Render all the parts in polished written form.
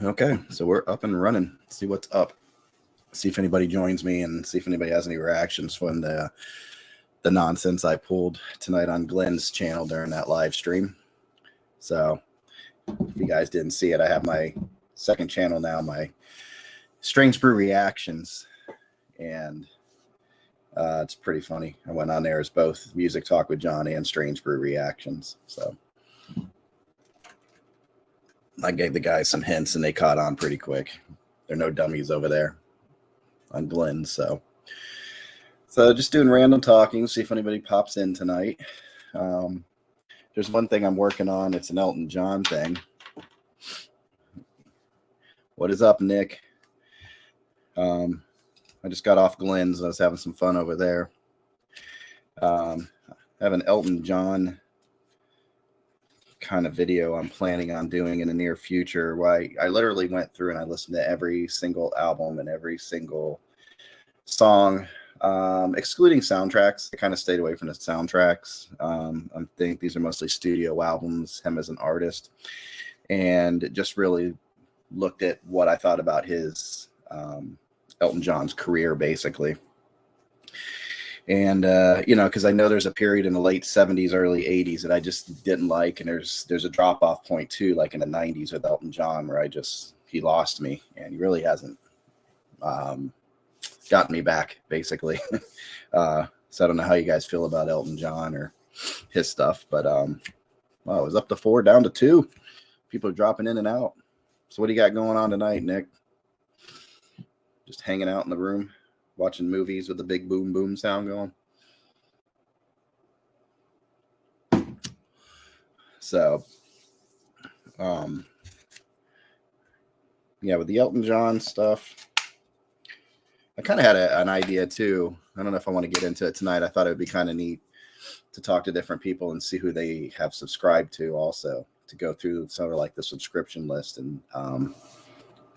Okay, so we're up and running. See what's up. See if anybody joins me and see if anybody has any reactions from the nonsense I pulled tonight on Glenn's channel during that live stream. So if you guys didn't see it, I have my second channel now, my Strange Brew Reactions, and it's pretty funny. I went on there as both Music Talk with John and Strange Brew Reactions. So I gave the guys some hints and they caught on pretty quick. They're no dummies over there on Glenn. So just doing random talking, see if anybody pops in tonight. There's one thing I'm working on. It's an Elton John thing. What is up, Nick? I just got off Glenn's. I was having some fun over there. I have an Elton John kind of video I'm planning on doing in the near future. Why I literally went through and I listened to every single album and every single song, excluding soundtracks. I kind of stayed away from the soundtracks. I think these are mostly studio albums, him as an artist, and just really looked at what I thought about his Elton John's career, basically. And because I know there's a period in the late 70s, early 80s that I just didn't like, and there's a drop off point too, like in the 90s with Elton John, where he lost me, and he really hasn't gotten me back, basically. So I don't know how you guys feel about Elton John or his stuff, but well, it was up to 4, down to 2. People are dropping in and out. So what do you got going on tonight, Nick? Just hanging out in the room, watching movies with the big boom boom sound going. So, yeah, with the Elton John stuff, I kind of had an idea too. I don't know if I want to get into it tonight. I thought it would be kind of neat to talk to different people and see who they have subscribed to, also to go through sort of like the subscription list and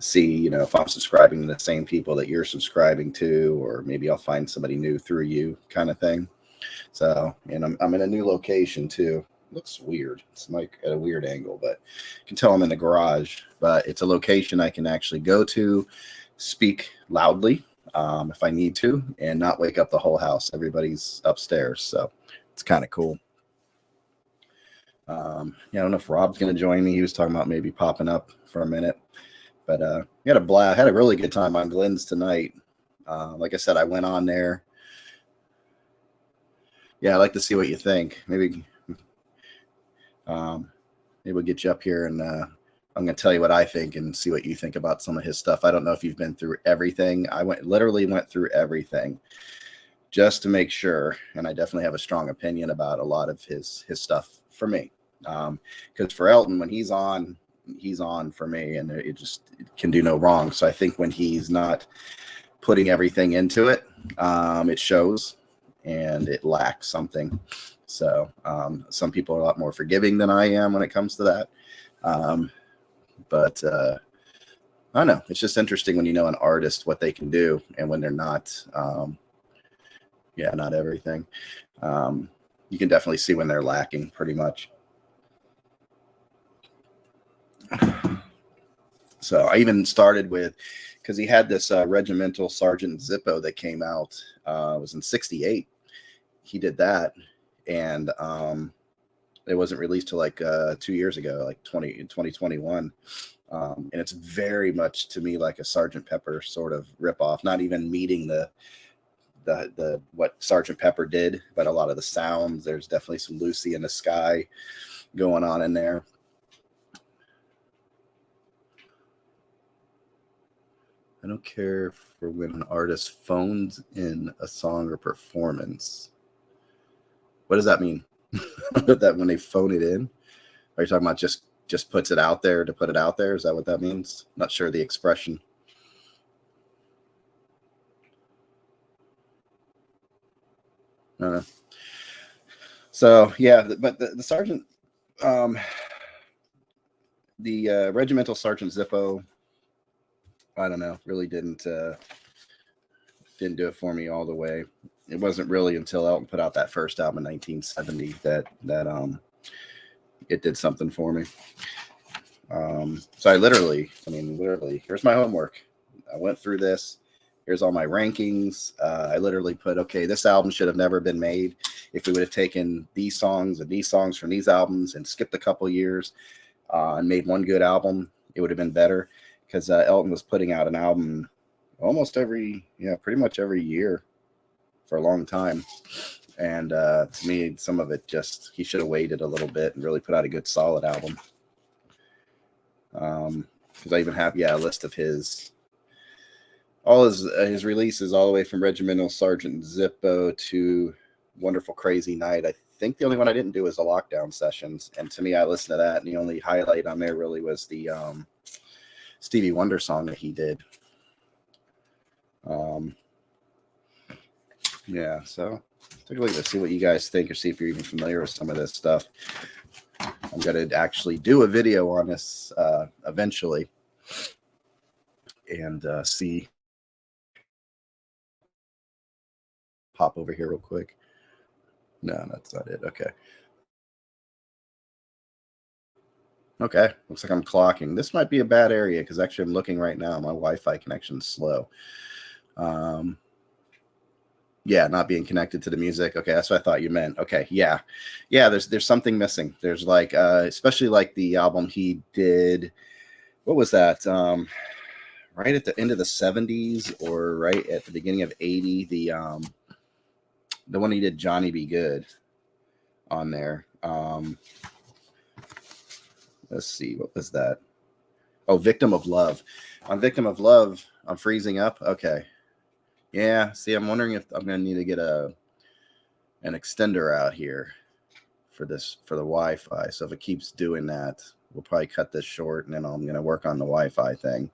see, if I'm subscribing to the same people that you're subscribing to, or maybe I'll find somebody new through you, kind of thing. So, and I'm in a new location too. Looks weird. It's like at a weird angle, but you can tell I'm in the garage. But it's a location I can actually go to, speak loudly if I need to, and not wake up the whole house. Everybody's upstairs, so it's kind of cool. Yeah, I don't know if Rob's going to join me. He was talking about maybe popping up for a minute. But we had a blast. Had a really good time on Glenn's tonight. Like I said, I went on there. Yeah, I'd like to see what you think. Maybe we'll get you up here, and I'm going to tell you what I think and see what you think about some of his stuff. I don't know if you've been through everything. I literally went through everything just to make sure, and I definitely have a strong opinion about a lot of his stuff for me. Because for Elton, when he's on for me, and it can do no wrong. So I think when he's not putting everything into it, it shows and it lacks something. So some people are a lot more forgiving than I am when it comes to that. But I don't know. It's just interesting when you know an artist, what they can do, and when they're not, not everything. You can definitely see when they're lacking pretty much. So I even started with, because he had this Regimental Sergeant Zippo that came out, it was in 68. He did that, and it wasn't released till like 2 years ago, like 2021. And it's very much to me like a Sergeant Pepper sort of ripoff, not even meeting the what Sergeant Pepper did, but a lot of the sounds. There's definitely some Lucy in the Sky going on in there. I don't care for when an artist phones in a song or performance. What does that mean? That when they phone it in? Are you talking about just puts it out there to put it out there? Is that what that means? Not sure the expression. I don't know. So yeah, but the sergeant, the Regimental Sergeant Zippo, I don't know, really didn't do it for me all the way. It wasn't really until Elton put out that first album in 1970 that it did something for me. So literally, here's my homework. I went through this. Here's all my rankings. I literally put, okay, this album should have never been made. If we would have taken these songs and these songs from these albums and skipped a couple years and made one good album, it would have been better. Because Elton was putting out an album almost pretty much every year for a long time. And to me, some of it he should have waited a little bit and really put out a good solid album. Because I even have a list of all his releases, all the way from Regimental Sergeant Zippo to Wonderful Crazy Night. I think the only one I didn't do was the Lockdown Sessions, and to me, I listened to that, and the only highlight on there really was the Stevie Wonder song that he did. So take a look at see what you guys think, or see if you're even familiar with some of this stuff. I'm going to actually do a video on this eventually and see. Pop over here real quick. No, that's not it. Okay, looks like I'm clocking. This might be a bad area because actually I'm looking right now. My Wi-Fi connection's slow. Not being connected to the music. Okay, that's what I thought you meant. Okay, yeah. There's something missing. There's like, especially like the album he did. What was that? Right at the end of the 70s or right at the beginning of 80. The one he did, Johnny Be Good, on there. Let's see, what was that? Oh, Victim of Love. On Victim of Love, I'm freezing up. Okay. Yeah, see, I'm wondering if I'm going to need to get an extender out here for the Wi-Fi. So if it keeps doing that, we'll probably cut this short, and then I'm going to work on the Wi-Fi thing.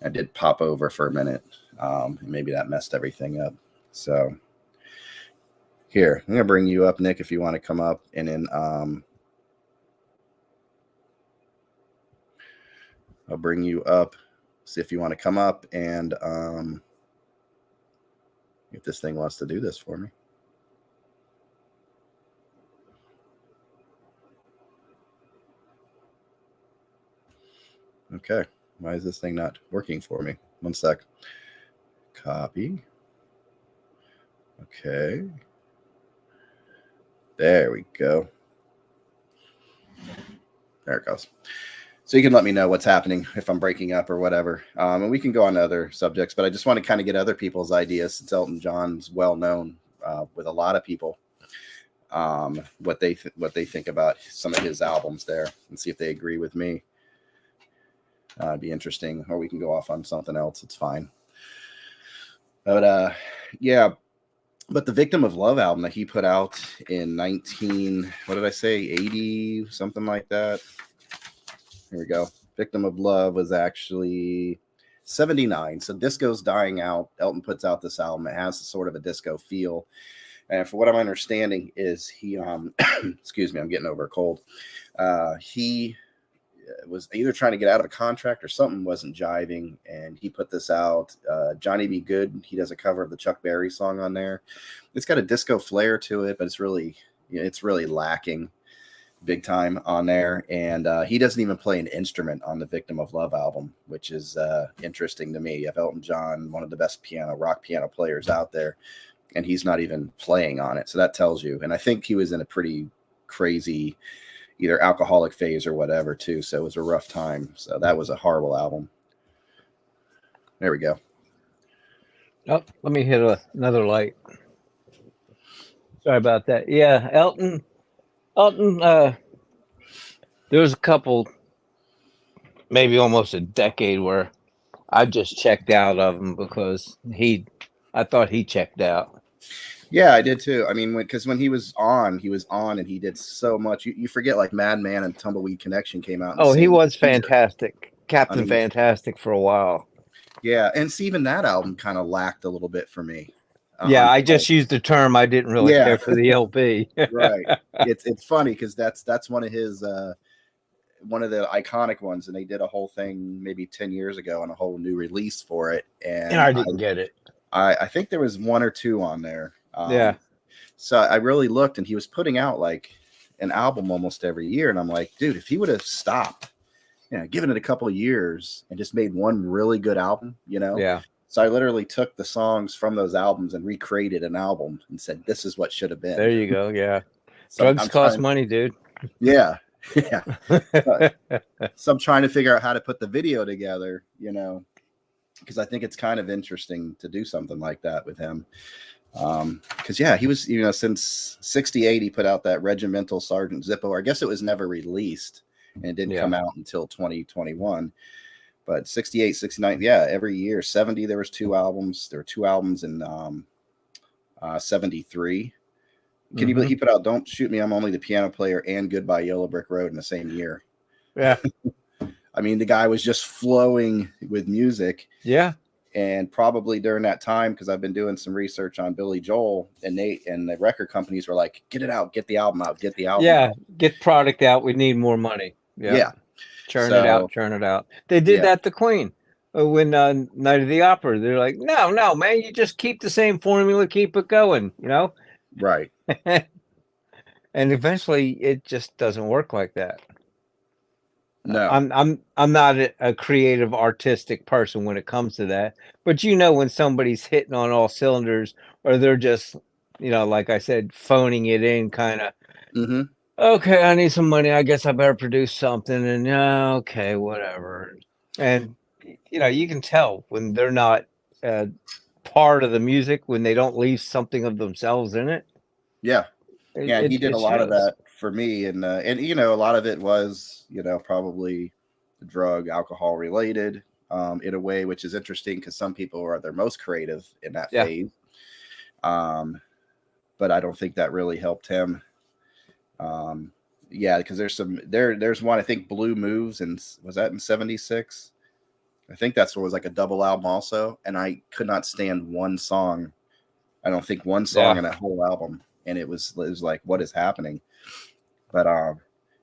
I did pop over for a minute. Maybe that messed everything up. So here, I'm going to bring you up, Nick, if you want to come up, and then I'll bring you up, see if you want to come up, and if this thing wants to do this for me. Okay, why is this thing not working for me? One sec. Copy. Okay. There we go. There it goes. So you can let me know what's happening if I'm breaking up or whatever. And we can go on to other subjects, but I just want to kind of get other people's ideas, since Elton John's well known with a lot of people, what they think about some of his albums there, and see if they agree with me. It'd be interesting, or we can go off on something else. It's fine. But but the Victim of Love album that he put out in 80, something like that. Here we go. Victim of Love was actually 79. So disco's dying out. Elton puts out this album. It has sort of a disco feel. And for what I'm understanding is he, excuse me, I'm getting over a cold. He was either trying to get out of a contract or something wasn't jiving, and he put this out. Johnny Be Good, he does a cover of the Chuck Berry song on there. It's got a disco flair to it, but it's really lacking big time on there. And he doesn't even play an instrument on the Victim of Love album, which is interesting to me. You have Elton John, one of the best rock piano players out there, and he's not even playing on it. So that tells you. And I think he was in a pretty crazy either alcoholic phase or whatever too. So it was a rough time. So that was a horrible album. There we go. Oh, let me hit another light. Sorry about that. Yeah, Elton, there was a couple, maybe almost a decade where I just checked out of him because I thought he checked out. Yeah, I did too. I mean, because when he was on, and he did so much. You forget, like Madman and Tumbleweed Connection came out. Oh, he was fantastic. Captain Fantastic for a while. Yeah, and see, even that album kind of lacked a little bit for me. Yeah, I just used the term. I didn't really care for the LP. Right. It's funny because that's one of his one of the iconic ones, and they did a whole thing maybe 10 years ago and a whole new release for it. And I didn't get it. I think there was one or two on there. Yeah. So I really looked, and he was putting out like an album almost every year, and I'm like, dude, if he would have stopped given it a couple of years and just made one really good album, Yeah. So I literally took the songs from those albums and recreated an album and said, this is what should have been. There you go. Yeah. So Drugs cost money, dude. Yeah. Yeah. So I'm trying to figure out how to put the video together, because I think it's kind of interesting to do something like that with him. Because he was, since 68, he put out that Regimental Sergeant Zippo. I guess it was never released and it didn't come out until 2021. But 68, 69, every year. 70, there was 2 albums. There were 2 albums in 73. Can you believe he put out Don't Shoot Me, I'm Only the Piano Player and Goodbye Yellow Brick Road in the same year? Yeah. I mean, the guy was just flowing with music. Yeah. And probably during that time, because I've been doing some research on Billy Joel, and the record companies were like, get it out, get the album out, get the album out. Get product out. We need more money. Yeah. Churn it out. They did that to Queen. When Night of the Opera, they're like, no, man, you just keep the same formula, keep it going, Right. And eventually it just doesn't work like that. No. I'm not a creative artistic person when it comes to that, but when somebody's hitting on all cylinders, or they're just like I said, phoning it in, kind of okay, I need some money, I guess I better produce something, and okay, whatever. And you can tell when they're not part of the music, when they don't leave something of themselves in it. Yeah. He did a lot of that for me, and a lot of it was probably drug, alcohol related in a way, which is interesting because some people are their most creative in that phase. But I don't think that really helped him. Because there's one, I think, Blue Moves, and was that in 76? I think that's what was like a double album also, and I could not stand one song. I don't think one song in that whole album. And it was like, what is happening? But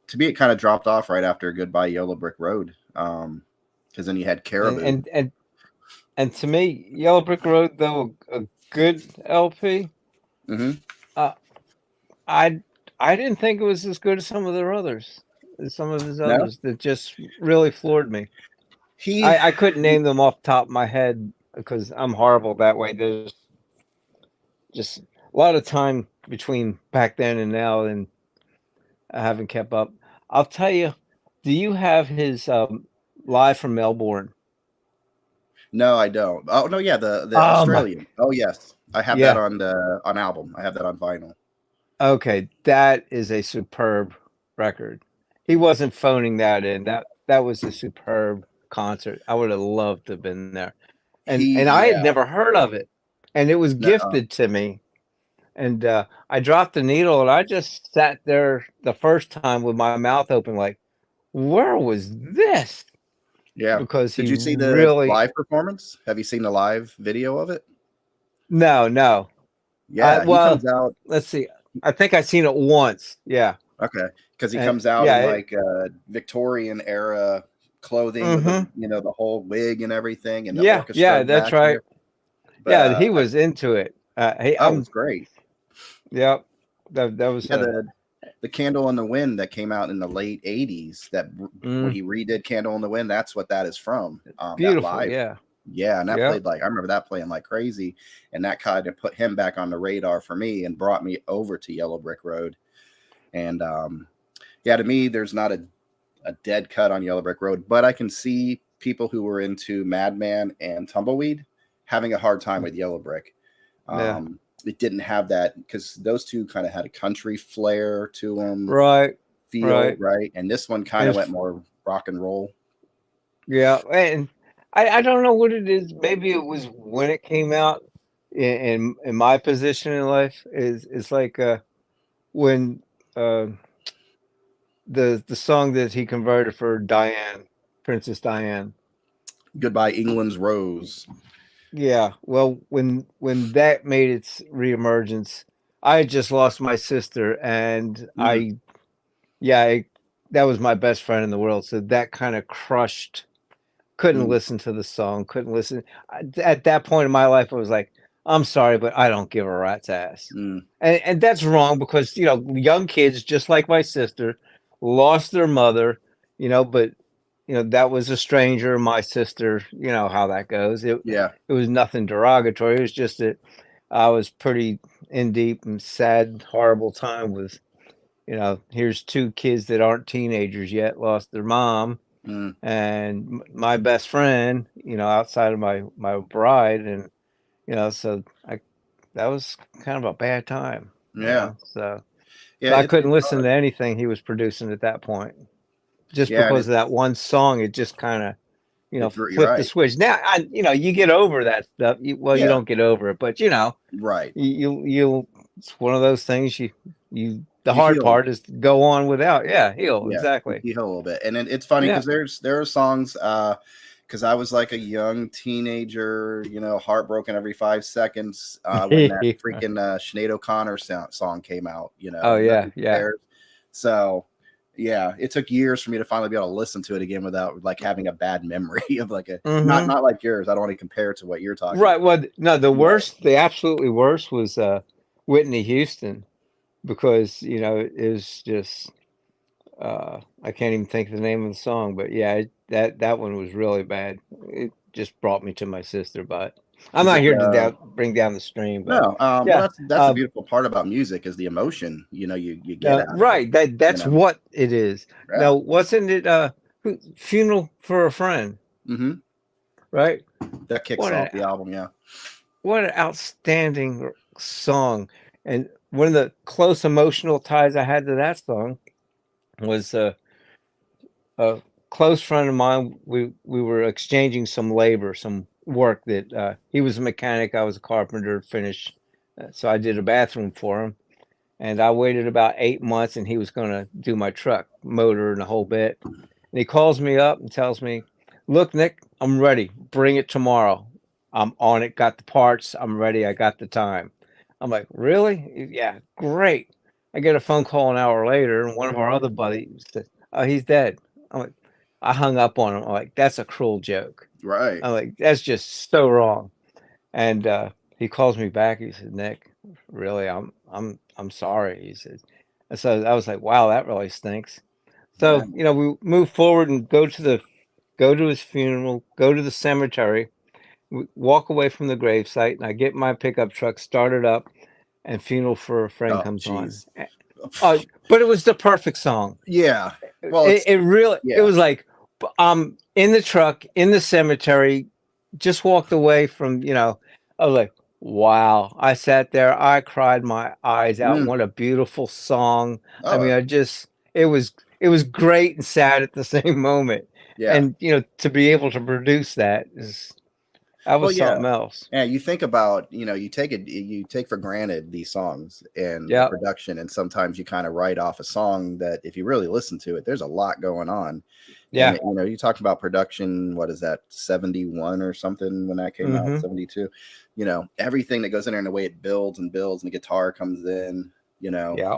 to me, it kind of dropped off right after Goodbye Yellow Brick Road, because then you had Caribou. And to me, Yellow Brick Road, though a good LP, I didn't think it was as good as some of their others. Some of his others that just really floored me. I couldn't name them off the top of my head because I'm horrible that way. There's just a lot of time between back then and now, and I haven't kept up. I'll tell you, do you have his Live from Melbourne? No, I don't. Oh no, yeah, the Australian. Oh yes, I have that on album. I have that on vinyl. Okay, that is a superb record. He wasn't phoning that in. That was a superb concert. I would have loved to have been there, and I had never heard of it, and it was gifted to me. And I dropped the needle, and I just sat there the first time with my mouth open, like, where was this? Yeah. Because did you see the live performance? Have you seen the live video of it? No. Yeah. He comes out. Let's see. I think I've seen it once. Yeah. Okay. Because he comes out in like Victorian era clothing, with the whole wig and everything, and the orchestra. Yeah, that's right. But, he was into it. It was great. Yep, that was the Candle in the Wind that came out in the late 80s. That when he redid Candle in the Wind, that's what that is from. Beautiful, live. Yeah, and that played I remember that playing like crazy, and that kind of put him back on the radar for me and brought me over to Yellow Brick Road. And to me, there's not a dead cut on Yellow Brick Road, but I can see people who were into Madman and Tumbleweed having a hard time with Yellow Brick. It didn't have that because those two kind of had a country flair to them, right? And this one kind of went more rock and roll. Yeah, and I don't know what it is. Maybe it was when it came out. In my position in life, it's like when the song that he converted for Diane, Princess Diane, Goodbye England's Rose. Yeah, well, when that made its reemergence, I had just lost my sister, and that was my best friend in the world. So that kind of crushed. Couldn't listen to the song. Couldn't listen. At that point in my life, I was like, I'm sorry, but I don't give a rat's ass. And that's wrong because young kids, just like my sister, lost their mother. But that was a stranger, my sister. You know how that goes. Yeah. It was nothing derogatory. It was just that I was pretty in deep and sad, horrible time with, here's two kids that aren't teenagers yet, lost their mom, Mm, and my best friend, outside of my bride, and so that was kind of a bad time, yeah. so Yeah. I It's couldn't listen to anything he was producing at that point, just yeah, and because of that one song. It just kind of, you're flipped the right. switch. Now, you get over that stuff. You Yeah. don't get over it, but Right. you it's one of those things. The You hard heal. part is to go on without. Yeah, heal Yeah. exactly. You heal a little bit, and it's funny Yeah. because there are songs. Because I was like a young teenager, heartbroken every 5 seconds when that freaking Sinead O'Connor song came out. Oh yeah, Nothing yeah. compares. So, yeah, it took years for me to finally be able to listen to it again without like having a bad memory of like a Hmm. not like yours. I don't want to compare it to what you're talking Right. Well, no, about. the absolutely worst was Whitney Houston, because it was just I can't even think of the name of the song, but yeah, that one was really bad. It just brought me to my sister, but I'm Is not it here to bring down the stream, but no? Well, yeah, that's the beautiful part about music is the emotion. You get no, out of it. right. That's what it is. Yeah. Now, wasn't it Funeral for a Friend, Hmm. right? That kicks What off an the album. Yeah. what an outstanding song. And one of the close emotional ties I had to that song was a close friend of mine. We were exchanging some labor, some work that he was a mechanic, I was a carpenter, finished. So I did a bathroom for him, and I waited about 8 months, and he was going to do my truck motor and the whole bit. And he calls me up and tells me, "Look, Nick, I'm ready. Bring it tomorrow. I'm on it. Got the parts. I'm ready. I got the time." I'm like, "Really? Yeah, great." I get a phone call an hour later, and one of our other buddies said, "Oh, he's dead." I'm like, I hung up on him. I'm like, "That's a cruel joke." Right. I'm like, "That's just so wrong." And he calls me back. He said, "Nick, really, I'm sorry." He said. And so I was like, "Wow, that really stinks." Yeah. So we move forward and go to his funeral, go to the cemetery, walk away from the gravesite, and I get my pickup truck started up, and "Funeral for a Friend" Oh, comes on. jeez. But it was the perfect song. Yeah. Well, It really, it yeah. was like, in the truck, in the cemetery, just walked away from, I was like, wow. I sat there, I cried my eyes out. Mm. What a beautiful song. I mean, Oh, it was great and sad at the same moment. yeah. And, to be able to produce that Well, was yeah. something else. Yeah. You think about, you take for granted these songs and the Yeah. production, and sometimes you kind of write off a song that if you really listen to it, there's a lot going on. And Yeah. you talk about production. What is that? 71 or something when that came out? Hmm. 72. Everything that goes in there and the way it builds and builds, and the guitar comes in. Yeah.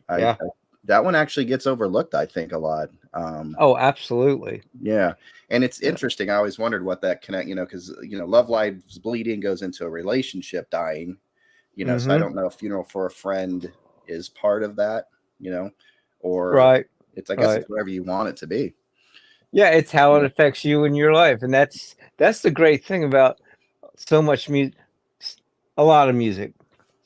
I Yeah. that one actually gets overlooked, I think, a lot. Oh, absolutely. Yeah, and it's Yeah. interesting. I always wondered what that connect, because Love Lives Bleeding goes into a relationship dying, so I Hmm. don't know if Funeral for a Friend is part of that, or Right. I guess Right. it's whatever you want it to be. Yeah, it's how it Yeah. affects you in your life, and that's the great thing about so much music, a lot of music.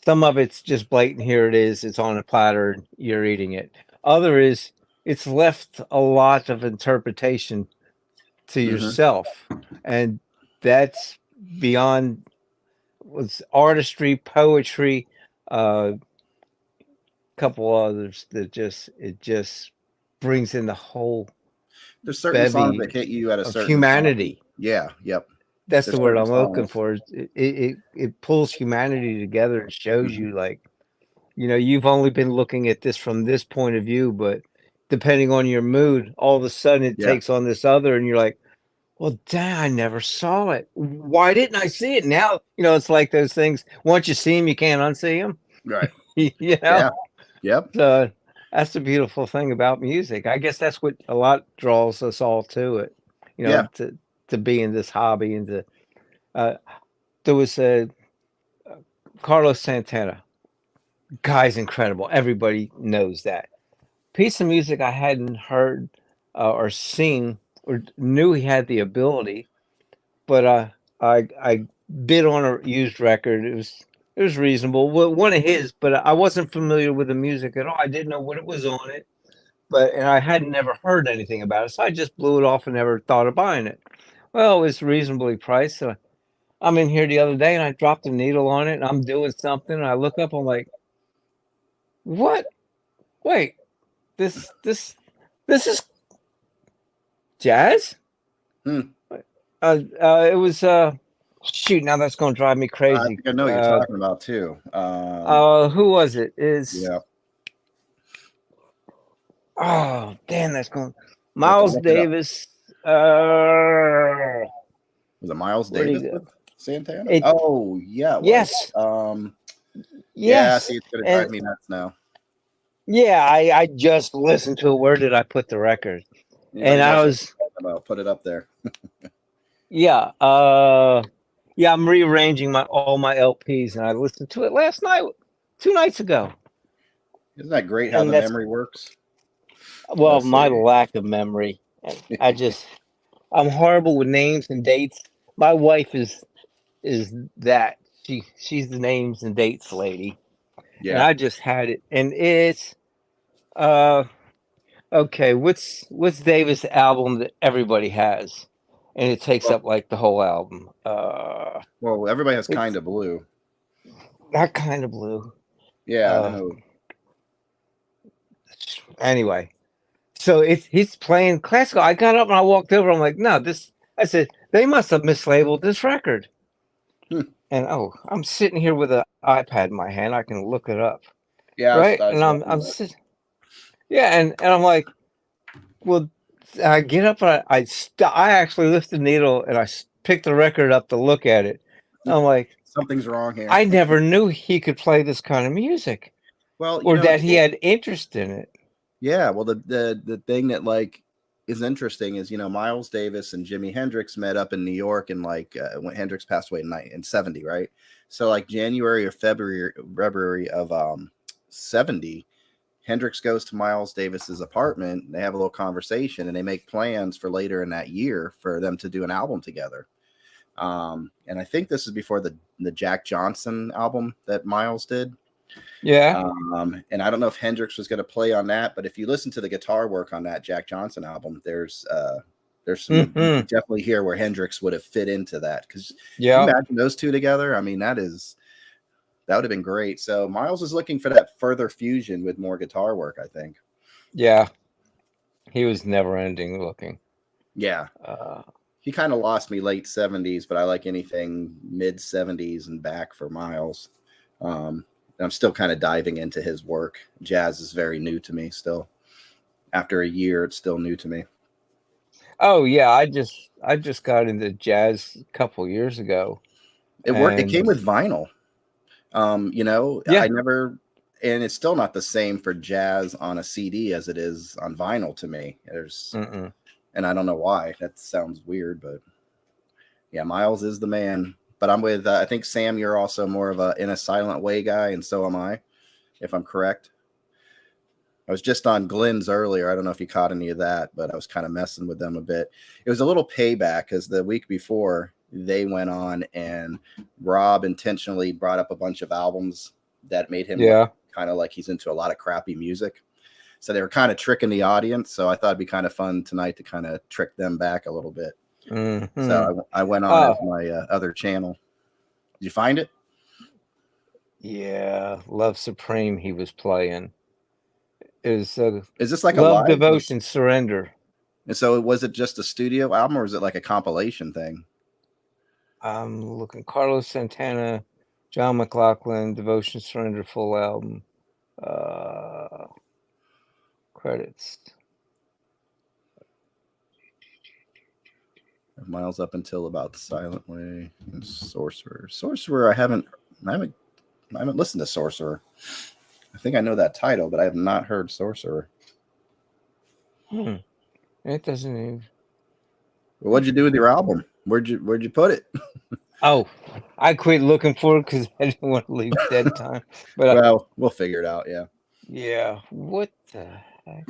Some of it's just blatant. Here it is. It's on a platter. And you're eating it. Other is it's left a lot of interpretation to Hmm. yourself, and that's beyond was artistry, poetry, a couple others that just brings in the whole There's certain songs bevy that hit you at a of certain time. humanity. Yeah. Yep. That's the There's word certain I'm looking songs. for. It pulls humanity together and shows Hmm. you, like, you've only been looking at this from this point of view, but depending on your mood, all of a sudden it Yeah. takes on this other, and you're like, well, dang, I never saw it. Why didn't I see it? Now, it's like those things. Once you see them, you can't unsee them. Right. you know? Yeah. Yep. So that's the beautiful thing about music. I guess that's what a lot draws us all to it, Yeah. to be in this hobby, and uh, there was a Carlos Santana. Guy's incredible. Everybody knows that. Piece of music I hadn't heard or seen or knew he had the ability, but I bid on a used record. It was reasonable. Well, one of his, but I wasn't familiar with the music at all. I didn't know what it was on it, and I had never heard anything about it, so I just blew it off and never thought of buying it. Well, it was reasonably priced. So I'm in here the other day and I dropped a needle on it and I'm doing something and I look up. I'm like, what? Wait, this is jazz? Hmm. It was shoot. Now that's going to drive me I crazy. think I know what you're talking about too. Who was it? Yeah. Oh, damn, that's going. We'll have to Miles look it up. Davis. Was it Miles Where'd he Davis go? with Santana? It- Oh yeah. It was. Yes. Yeah. Yes. See, it's gonna drive me nuts now. Yeah, I just listened to it. Where did I put the record? Anybody And I knows what was, I'm talking about, put it up there. yeah, yeah, I'm rearranging all my LPs, and I listened to it last night, 2 nights ago. Isn't that great how And the that's- memory works? Well, Let's my see. lack of memory. I'm horrible with names and dates. My wife is that she's the names and dates lady, and Yeah. I just had it, and it's okay. What's Davis' album that everybody has, and it takes up like the whole album? Well, everybody has It's- Kind of Blue. That Kind of Blue. Yeah, I know. Anyway, so he's playing classical. I got up and I walked over. I'm like, no, this. I said they must have mislabeled this record. And I'm sitting here with an iPad in my hand. I can look it up. Yeah, Right, I was and looking I'm at it. sitting. Yeah, and I'm like, well, I get up and I actually lift the needle and I pick the record up to look at it. I'm like, Something's wrong here. I never knew he could play this kind of music, Well, you or know, that he had interest in it. Yeah, well, the thing that like is interesting is, you know, Miles Davis and Jimi Hendrix met up in New York and like when Hendrix passed away in 70, right? So like January or February of 70, Hendrix goes to Miles Davis's apartment. They have a little conversation and they make plans for later in that year for them to do an album together. And I think this is before the Jack Johnson album that Miles did. Yeah. And I don't know if Hendrix was going to play on that, but if you listen to the guitar work on that Jack Johnson album, there's some you can definitely hear where Hendrix would have fit into that. Because Yeah. imagine those two together. I mean, that would have been great. So Miles is looking for that further fusion with more guitar work, I think. Yeah. He was never ending looking. Yeah. He kind of lost me late 70s, but I like anything mid 70s and back for Miles. I'm still kind of diving into his work. Jazz is very new to me still. After a year, it's still new to me. Oh yeah, I just got into jazz a couple years ago. It worked. It And- came with vinyl. You know, Yeah. I never, and it's still not the same for jazz on a CD as it is on vinyl to me. Mm-mm. And I don't know why. That sounds weird, but yeah, Miles is the man. But I'm with, I think, Sam, you're also more of a In a Silent Way guy, and so am I, if I'm correct. I was just on Glenn's earlier. I don't know if you caught any of that, but I was kind of messing with them a bit. It was a little payback because the week before they went on and Rob intentionally brought up a bunch of albums that made him look kind of like he's into a lot of crappy music. So they were kind of tricking the audience. So I thought it'd be kind of fun tonight to kind of trick them back a little bit. Mhm. So I went on as my other channel. Did you find it? Yeah, Love Supreme he was playing. It was Is this like a Love, live? Devotion, Surrender. And so was it just a studio album or is it like a compilation thing? I'm looking. Carlos Santana, John McLaughlin, Devotion, Surrender, full album. Credits. Miles up until about the Silent Way and Sorcerer. I haven't listened to Sorcerer. I think I know that title, but I have not heard Sorcerer. It doesn't even. Well, what'd you do with your album? Where'd you put it? Oh, I quit looking for it because I didn't want to leave dead time. But Well, we'll figure it out. Yeah. yeah, what the heck?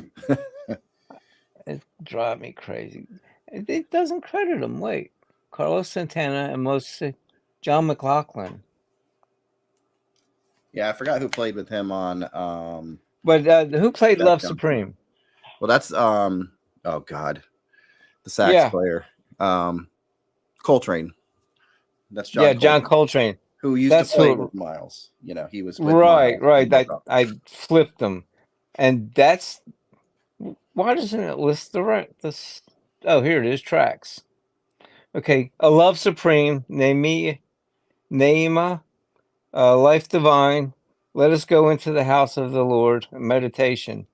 It drives me crazy. It doesn't credit him. Wait, Carlos Santana and John McLaughlin. Yeah, I forgot who played with him on. But who played Def Love Jam. Supreme? Well, that's oh god, the sax player, Coltrane. That's John. Yeah, John Coltrane, Coltrane. who used That's to play who. with Miles. You know, he was with Right, Miles. right. I flipped them, and that's why doesn't it list this? Oh, here it is. Tracks. Okay, A Love Supreme, Naima, Life Divine, Let Us Go Into the House of the Lord, Meditation,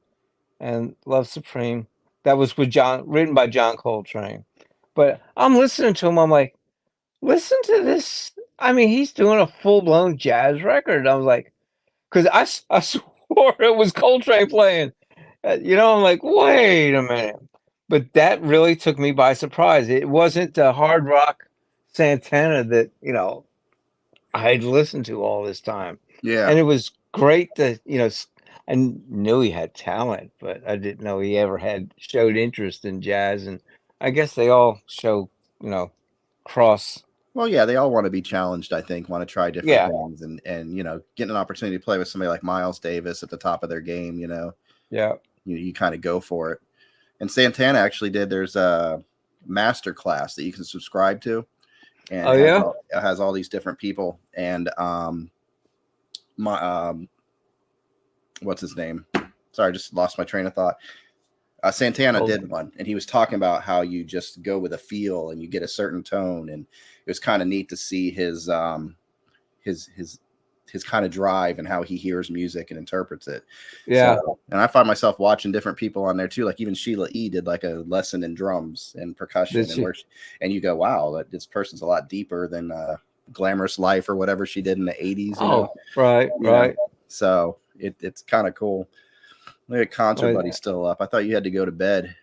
and Love Supreme. That was written by John Coltrane. But I'm listening to him. I'm like, listen to this. I mean, he's doing a full blown jazz record. I was like, because I swore it was Coltrane playing. I'm like, wait a minute. But that really took me by surprise. It wasn't the hard rock Santana that, I had listened to all this time. Yeah. And it was great that, I knew he had talent, but I didn't know he ever showed interest in jazz. And I guess they all show, cross. Well, yeah, they all want to be challenged, I think, want to try different things and getting an opportunity to play with somebody like Miles Davis at the top of their game, Yeah. You kind of go for it. And Santana actually there's a master class that you can subscribe to. And it has all these different people. And what's his name? Sorry, I just lost my train of thought. Santana did one, and he was talking about how you just go with a feel and you get a certain tone, and it was kind of neat to see his kind of drive and how he hears music and interprets it. Yeah. So, and I find myself watching different people on there too. Like even Sheila E. did like a lesson in drums and percussion, and you go, wow, this person's a lot deeper than Glamorous Life or whatever she did in the 80s. Right. So it's kind of cool. Look at Concert Buddy's still up. I thought you had to go to bed.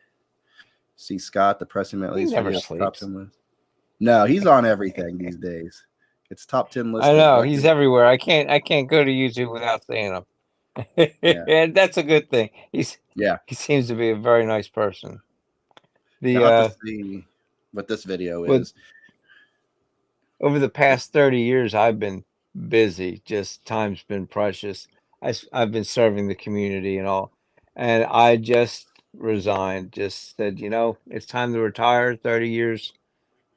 See Scott, the pressing at least. He never sleeps. No, he's on everything these days. It's top 10 list. I know he's everywhere. I can't go to YouTube without seeing him. And that's a good thing. He seems to be a very nice person. To see what this video is. Over the past 30 years, I've been busy. Just time's been precious. I've been serving the community and all, and I just resigned. Just said, it's time to retire. 30 years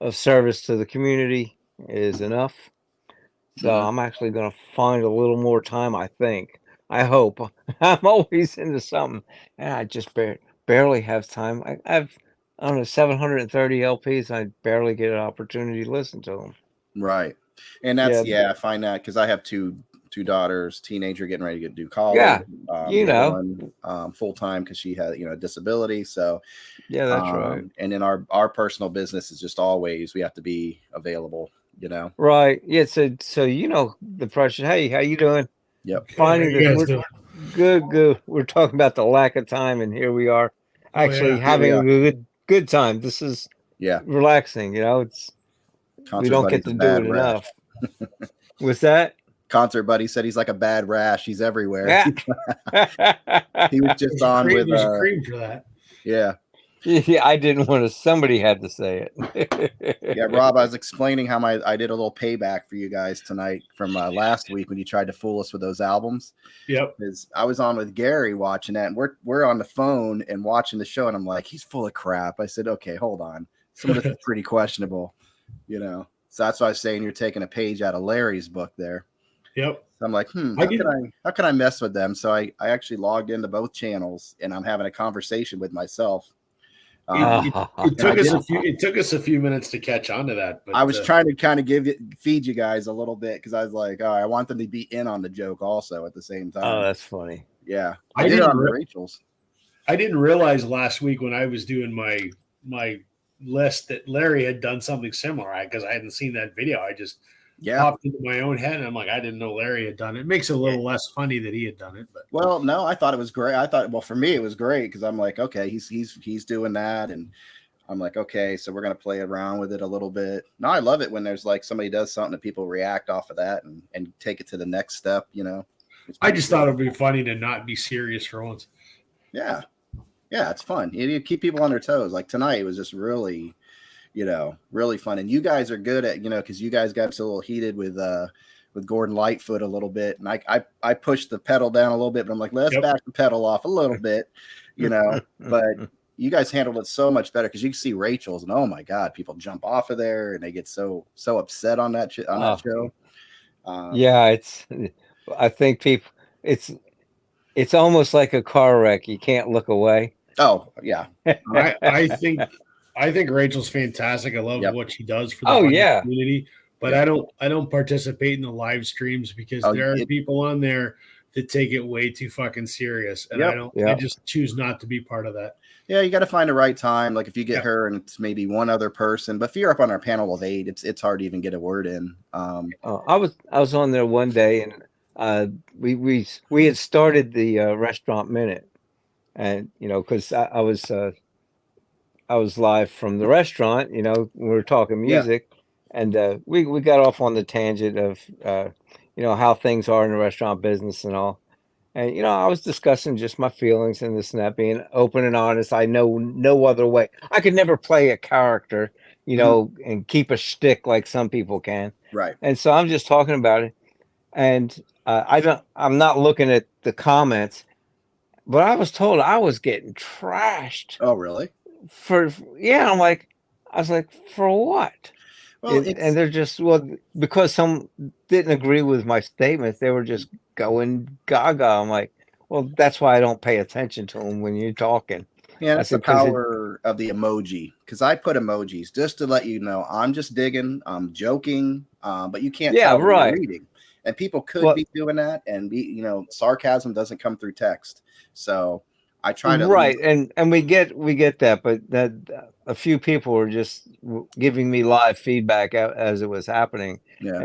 of service to the community is enough. So I'm actually going to find a little more time, I think. I hope. I'm always into something, and I just barely have time. I have, 730 LPs. I barely get an opportunity to listen to them. Right. And that's, I find that because I have two daughters, teenager getting ready to do college. Yeah. Full time because she has, a disability. So yeah, that's right. And then our personal business is just always we have to be available. Right. Yeah. So the pressure. Hey, how you doing? Yep. Finding this. Good. We're talking about the lack of time, and here we are, actually having a good time. This is relaxing. It's we don't get to do it enough. What's that? Concert Buddy said he's like a bad rash. He's everywhere. Yeah. He was just on with cream for that. Yeah. Yeah, I didn't want to. Somebody had to say it. Yeah, Rob, I was explaining how I did a little payback for you guys tonight from last week when you tried to fool us with those albums. Yep. Because I was on with Gary watching that, and we're on the phone and watching the show, and I'm like, he's full of crap. I said, okay, hold on. Some of this is pretty questionable, So that's why I was saying you're taking a page out of Larry's book there. Yep. So I'm like, how can I mess with them? So I actually logged into both channels, and I'm having a conversation with myself. It took us a few minutes to catch on to that. But I was trying to kind of feed you guys a little bit because I was like, I want them to be in on the joke also at the same time. Oh, that's funny. Yeah, I did it on Rachel's. I didn't realize last week when I was doing my list that Larry had done something similar because I hadn't seen that video. I just popped into my own head, and I'm like, I didn't know Larry had done it. It makes it a little less funny that he had done it. But well, no, I thought it was great. For me, it was great because I'm like, okay, he's doing that, and I'm like, okay, so we're gonna play around with it a little bit. No, I love it when there's like somebody does something and people react off of that and take it to the next step. I just thought it'd be funny to not be serious for once. Yeah, Yeah, it's fun. You keep people on their toes. Like tonight was just really, really fun. And you guys are good at, because you guys got a little heated with Gordon Lightfoot a little bit, and I pushed the pedal down a little bit, but I'm like, let's back the pedal off a little bit, but you guys handled it so much better because you can see Rachel's, and oh my God, people jump off of there and they get so upset on that that show. Yeah, I think people, it's almost like a car wreck. You can't look away. Oh yeah, I think Rachel's fantastic. I love what she does for the community. But I don't participate in the live streams because there are people on there that take it way too fucking serious, and I just choose not to be part of that. Yeah, you got to find the right time. Like if you get her and it's maybe one other person, but if you're up on our panel of 8, it's hard to even get a word in. I was on there one day, and we had started the Restaurant Minute, and because I was live from the restaurant. We were talking music. Yeah. And we got off on the tangent of how things are in the restaurant business and all. And I was discussing just my feelings and this and that, being open and honest. I know no other way. I could never play a character, and keep a shtick like some people can. Right. And so I'm just talking about it. And I'm not looking at the comments, but I was told I was getting trashed. Oh, really? I was like, for what? Well, and they're just because some didn't agree with my statements, they were just going gaga. I'm like, well, that's why I don't pay attention to them when you're talking. Yeah, that's the power of the emoji. Because I put emojis just to let you know I'm just digging, I'm joking, but you can't tell what you're reading. And people could be doing that, and be sarcasm doesn't come through text. So I try to and we get that, but that a few people were just giving me live feedback as it was happening,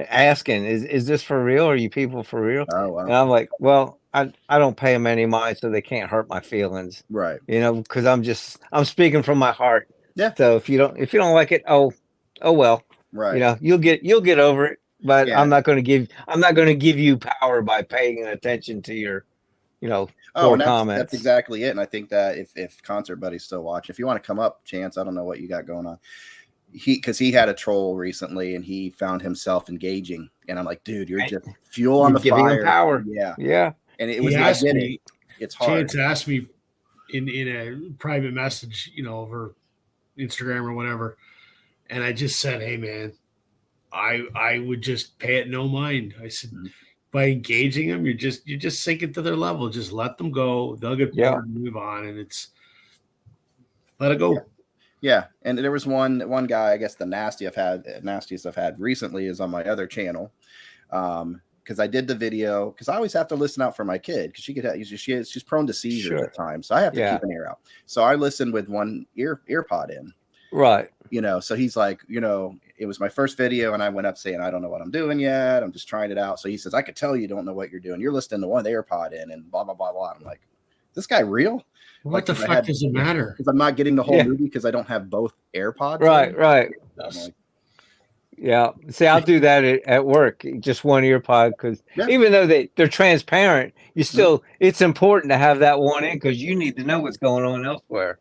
asking, "Is this for real? Are you people for real?" Oh, wow. And I'm like, "Well, I don't pay them any mind, so they can't hurt my feelings, right? Because I'm speaking from my heart. Yeah. So if you don't like it, oh well, right? You'll get over it. But I'm not going to give you power by paying attention to your." Comments. That's exactly it. And I think that if Concert Buddy's still watching, if you want to come up, Chance, I don't know what you got going on. Because he had a troll recently and he found himself engaging. And I'm like, dude, you're just fuel on the giving fire. Him power. Yeah. And it was it's hard. Chance asked me in a private message, over Instagram or whatever. And I just said, hey man, I would just pay it no mind. I said, by engaging them, you're just sinking to their level. Just let them go. They'll get bored and move on, and it's let it go. Yeah. And there was one guy, I guess the nastiest I've had recently is on my other channel. Because I did the video because I always have to listen out for my kid because she's prone to seizures at times, so I have to keep an ear out. So I listened with one ear pod in. Right. So he's like, it was my first video and I went up saying, I don't know what I'm doing yet. I'm just trying it out. So he says, I could tell you don't know what you're doing. You're listening to one AirPod in and blah, blah, blah, blah. I'm like, this guy real? What the fuck does it matter? Because I'm not getting the whole movie because I don't have both AirPods. Right. Yeah. See, I'll do that at work. Just one earpod because even though they're transparent, it's important to have that one in because you need to know what's going on elsewhere.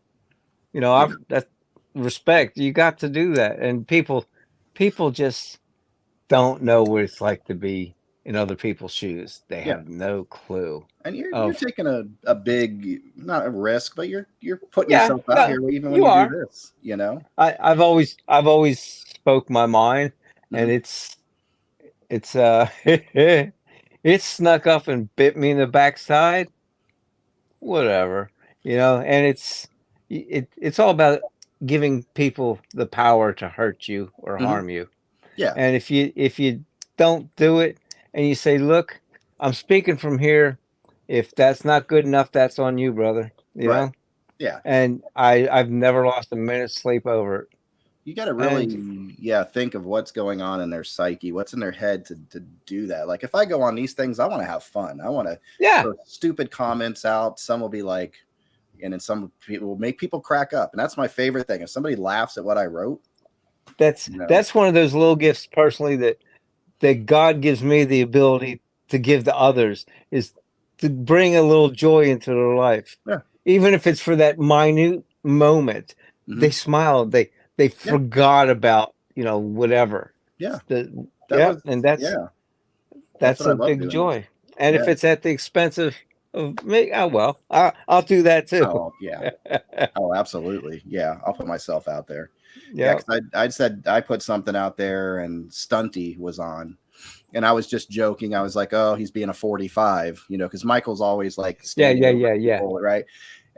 That's respect. You got to do that. And people just don't know what it's like to be in other people's shoes. They have no clue. And you're taking a big, not a risk, but you're putting yourself out here even when you do this, I've always spoke my mind, and it's it snuck up and bit me in the backside. Whatever, and it's all about giving people the power to hurt you or harm you. Yeah. And if you don't do it and you say, look, I'm speaking from here. If that's not good enough, that's on you, brother. You know? Yeah. And I've never lost a minute's sleep over it. You got to really, think of what's going on in their psyche, what's in their head to do that. Like if I go on these things, I want to have fun. I want to put stupid comments out. Some will be like, and then some people will make people crack up. And that's my favorite thing. If somebody laughs at what I wrote. That's one of those little gifts personally that God gives me the ability to give to others is to bring a little joy into their life. Yeah. even if it's for that minute moment, Mhm. they smiled. They forgot about, whatever. Yeah. The, That yeah, was and that's that's what I a love big doing. joy. And if Yeah. it's at the expense of me, oh well, I'll do that too. Oh yeah. Oh, absolutely. Yeah, I'll put myself out there. Yeah, Yeah. because I said I put something out there and Stunty was on, and I was just joking. I was like, "Oh, he's being a 45," because Michael's always like standing over Yeah. people, right?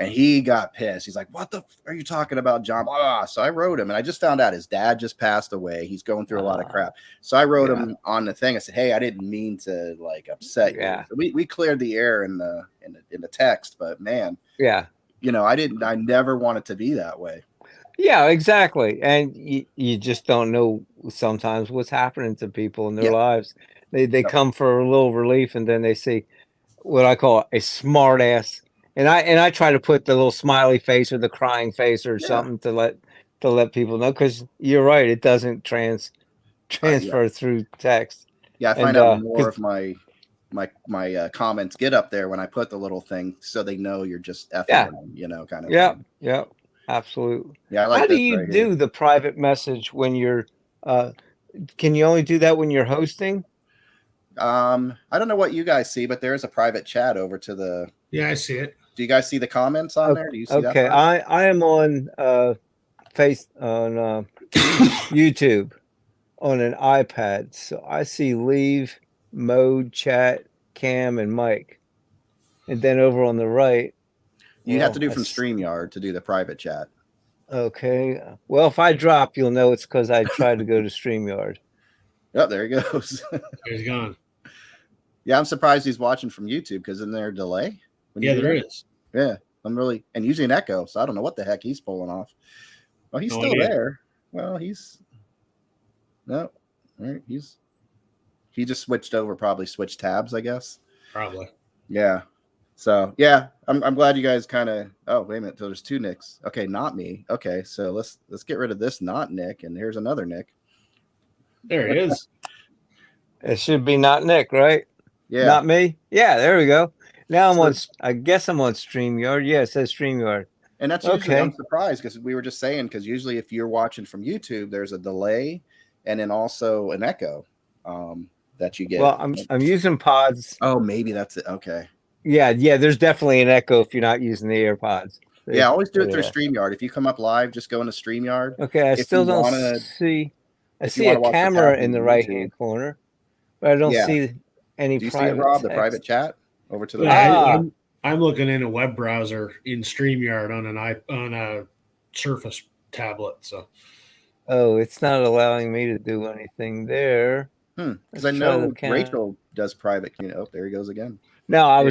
And he got pissed. He's like, "What the are you talking about, John?" Blah. So I wrote him, and I just found out his dad just passed away. He's going through a lot of crap. So I wrote him on the thing. I said, "Hey, I didn't mean to like upset you." Yeah. So we cleared the air in the text, but man, Yeah. I never want it to be that way. Yeah, exactly. And you just don't know sometimes what's happening to people in their Yeah. lives. They No. come for a little relief and then they see what I call a smart ass. And I try to put the little smiley face or the crying face or something to let people know, because you're right, it doesn't Yeah. transfer through text. Yeah, I And find out more 'cause of my comments get up there when I put the little thing, so they know you're just effing yeah, with them, kind of yeah, thing. yeah, absolutely. Yeah, I How like do this you right here. do the private message when you're uh can you only do that when you're hosting? I don't know what you guys see, but there is a private chat over to the. Yeah, I see it. Do you guys see the comments on there? Do you see that Okay, part? I am on YouTube on an iPad, so I see leave, mode, chat, cam, and mic, and then over on the right, You have to well, do from StreamYard to do the private chat. okay. Well, if I drop, you'll know it's because I tried to go to StreamYard. Oh, there he goes. He's gone. Yeah, I'm surprised he's watching from YouTube because isn't there a delay? Yeah, there is. Yeah, I'm really and usually an echo, so I don't know what the heck he's pulling off. Well, he's No still idea. there. Well, no, all right, he just switched over, probably switched tabs, I guess. Probably. Yeah. So yeah, I'm glad you guys kind of. Oh wait a minute, so there's two Nicks. Okay, not me. Okay, so let's get rid of this not Nick, and here's another Nick. There he is. It should be not Nick, right? Yeah. Not me? Yeah, there we go. Now I guess I'm on StreamYard. Yeah, it says StreamYard. And that's usually, I'm surprised because we were just saying, because usually if you're watching from YouTube, there's a delay and then also an echo that you get. Well, I'm using pods. Oh, maybe that's it. Okay. Yeah, there's definitely an echo if you're not using the AirPods. Yeah, always do it through StreamYard. If you come up live, just go into StreamYard. Okay, I still don't see. I see a camera in the right-hand corner, but I don't see any. Do you see it, Rob? The private chat over to the right. I'm looking in a web browser in StreamYard on a Surface tablet. So, it's not allowing me to do anything there. Because I know Rachel does private. Oh, there he goes again. No, I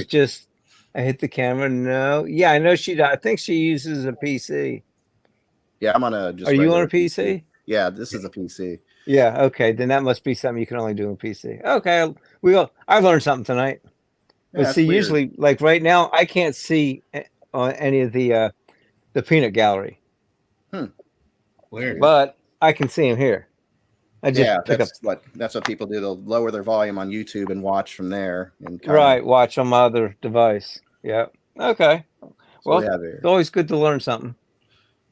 hit the camera. No, yeah, I know I think she uses a PC. Yeah, I'm on a. Are you on a PC? Yeah, this is a PC. Yeah, okay, then that must be something you can only do in PC. Okay, I learned something tonight. Yeah, but see, usually, like right now, I can't see on any of the peanut gallery. Weird. But I can see him here. That's what people do. They'll lower their volume on YouTube and watch from there. And watch on my other device. Yeah. Okay. Well, it's always good to learn something.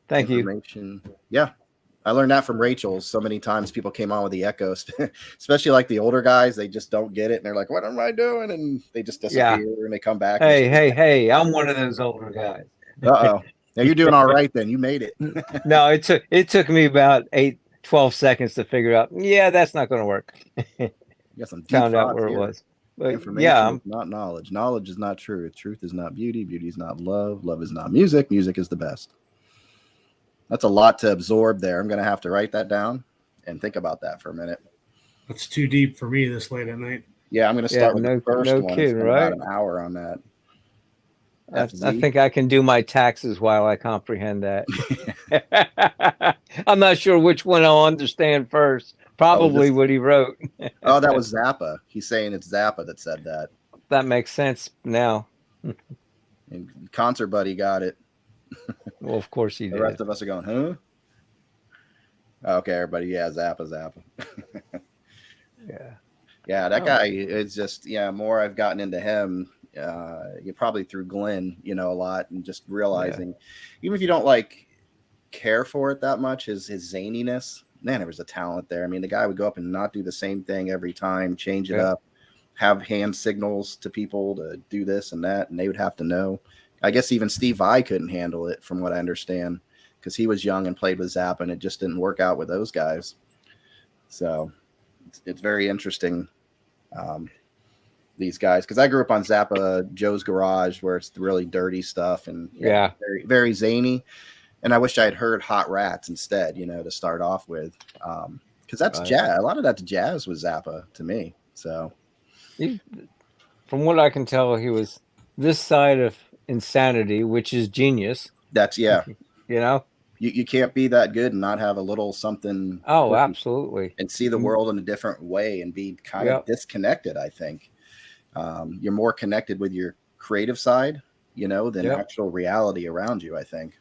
Thank you. Yeah. I learned that from Rachel. So many times people came on with the echoes, especially like the older guys. They just don't get it. And they're like, what am I doing? And they just disappear and they come back. Hey, I'm one of those older guys. Uh-oh. Now you're doing all right then. You made it. No, it took me about 12 seconds to figure out, that's not going to work. Found out where it was. But information is not knowledge. Knowledge is not truth. Truth is not beauty. Beauty is not love. Love is not music. Music is the best. That's a lot to absorb there. I'm going to have to write that down and think about that for a minute. That's too deep for me this late at night. Yeah, I'm going to start with the first one. Kidding, right? About an hour on that. I think I can do my taxes while I comprehend that. I'm not sure which one I'll understand first. Probably what he wrote. Oh, that was Zappa. He's saying it's Zappa that said that. That makes sense now. And Concert Buddy got it. Well, of course he did. The rest of us are going, huh? Okay, everybody. Yeah, Zappa. Yeah. Yeah, that guy is just, more I've gotten into him you probably through Glenn, a lot, and just realizing, even if you don't like care for it that much, his zaniness, man, there was a talent there. I mean, the guy would go up and not do the same thing every time, change it up, have hand signals to people to do this and that, and they would have to know. I guess even Steve Vai couldn't handle it, from what I understand, because he was young and played with Zappa, and it just didn't work out with those guys. So it's very interesting, these guys, because I grew up on Zappa, Joe's Garage, where it's the really dirty stuff and very, very zany. And I wish I had heard Hot Rats instead, to start off with, because that's jazz. A lot of that's jazz with Zappa to me. So, from what I can tell, he was this side of insanity, which is genius. That's You can't be that good and not have a little something. Oh, absolutely. And see the world in a different way and be kind of disconnected. I think you're more connected with your creative side, than actual reality around you, I think.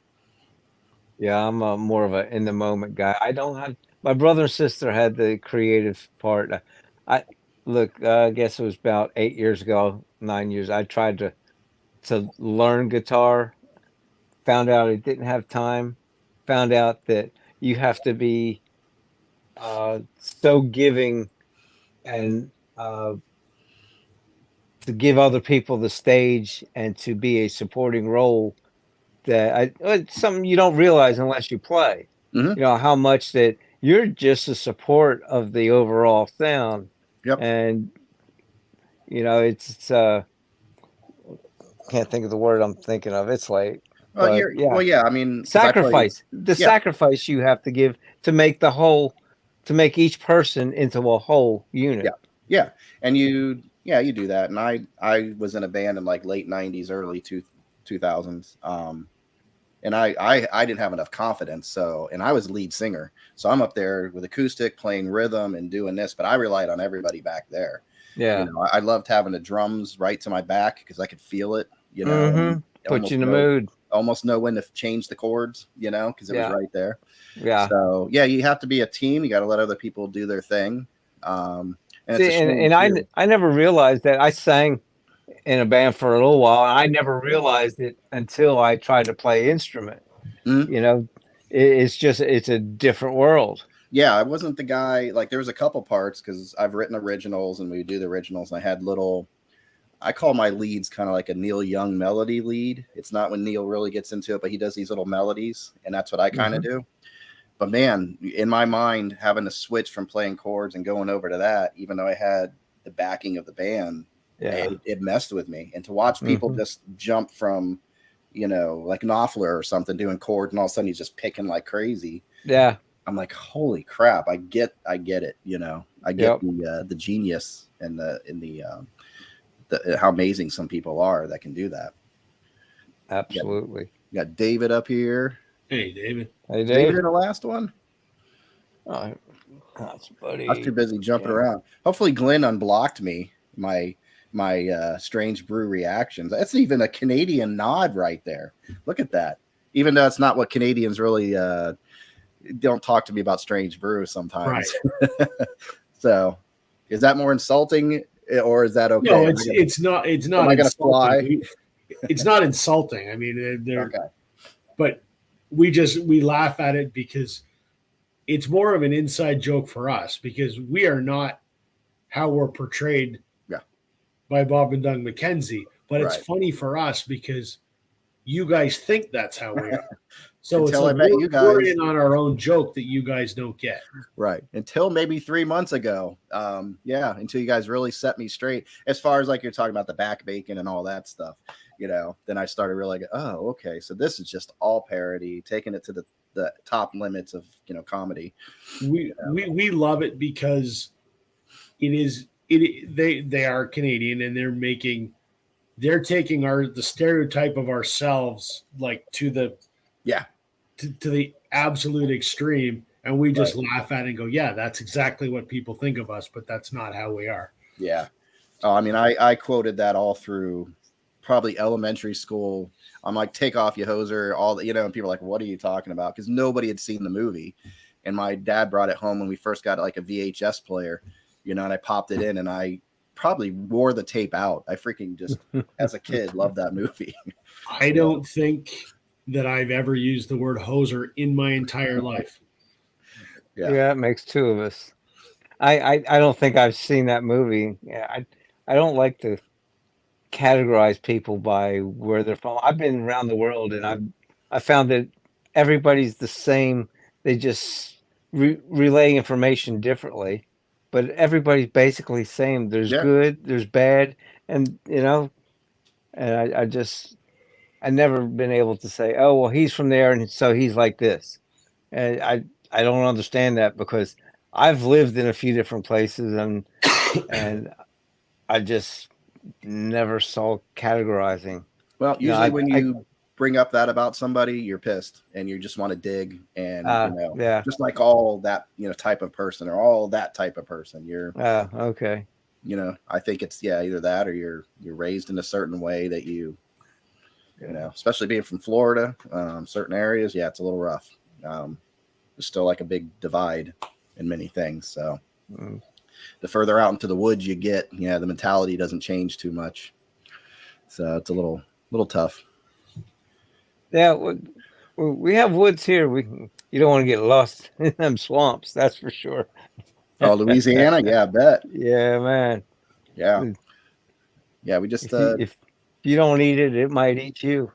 Yeah, I'm more of a in the moment guy. I don't have, my brother and sister had the creative part. I guess it was about 8 years ago, 9 years. I tried to learn guitar, found out I didn't have time, found out that you have to be so giving and to give other people the stage and to be a supporting role, that it's something you don't realize unless you play. Mm-hmm. How much that you're just a support of the overall sound. Yep. And it's can't think of the word I'm thinking of. It's late. Well, I mean, sacrifice. Sacrifice you have to give to make to make each person into a whole unit. Yeah. And you do that. And I was in a band in like late 90s, early 2000s. And I didn't have enough confidence. And I was lead singer. So I'm up there with acoustic, playing rhythm and doing this, but I relied on everybody back there. Yeah. I loved having the drums right to my back because I could feel it, Put you in the mood. Almost know when to change the chords, because it was right there. Yeah. So you have to be a team. You got to let other people do their thing. And I never realized that. I sang in a band for a little while, and I never realized it until I tried to play instrument. Mm-hmm. It's a different world. Yeah, I wasn't the guy. Like, there was a couple parts because I've written originals and we do the originals. And I had I call my leads kind of like a Neil Young melody lead. It's not when Neil really gets into it, but he does these little melodies, and that's what I kind of do. But man, in my mind, having to switch from playing chords and going over to that, even though I had the backing of the band, it messed with me. And to watch people just jump from, like Knopfler or something doing chords, and all of a sudden he's just picking like crazy. Yeah. I'm like, holy crap! I get it. I get the genius and the how amazing some people are that can do that. Absolutely. You got David up here. Hey, David. Hey, David, the last one. Oh, gosh, buddy. I was too busy jumping around. Hopefully, Glenn unblocked me. My Strange Brew reactions. That's even a Canadian nod right there. Look at that. Even though it's not what Canadians really don't talk to me about Strange Brew sometimes. Right. So, is that more insulting, or is that okay? No, it's not. It's not. Am I going to fly? It's not insulting. I mean, they're okay. But we laugh at it because it's more of an inside joke for us, because we are not how we're portrayed by Bob and Doug McKenzie. But it's funny for us because you guys think that's how we are. So it's like we're in on our own joke that you guys don't get. Right. Until maybe 3 months ago. Until you guys really set me straight. As far as like you're talking about the back bacon and all that stuff, then I started realizing, oh, okay. So this is just all parody, taking it to the top limits of, comedy. We love it because they are Canadian, and they're taking the stereotype of ourselves like to the to the absolute extreme, and we just laugh at it and go, yeah, that's exactly what people think of us, but that's not how we are. Yeah. I mean, I quoted that all through probably elementary school. I'm like, take off, you hoser, all the, and people are like, what are you talking about? Because nobody had seen the movie. And my dad brought it home when we first got like a VHS player, and I popped it in, and I probably wore the tape out. I freaking just, as a kid, loved that movie. I don't think that I've ever used the word hoser in my entire life. Yeah, it makes two of us. I don't think I've seen that movie. Yeah, I don't like to categorize people by where they're from. I've been around the world, and I found that everybody's the same. They just relay information differently, but everybody's basically the same. There's good, there's bad, and and I never been able to say, oh well, he's from there, and so he's like this. And I don't understand that, because I've lived in a few different places, and I just never saw categorizing. Well, usually when you bring up that about somebody, you're pissed and you just want to dig, and just like all that type of person, or all that type of person, you're okay. I think it's either that, or you're raised in a certain way that especially being from Florida, certain areas, it's a little rough. There's still like a big divide in many things. So the further out into the woods you get, the mentality doesn't change too much. So it's a little tough. Yeah, we have woods here. You don't want to get lost in them swamps, that's for sure. Oh, Louisiana, yeah, I bet. Yeah, man. Yeah, we just if you don't eat it, it might eat you.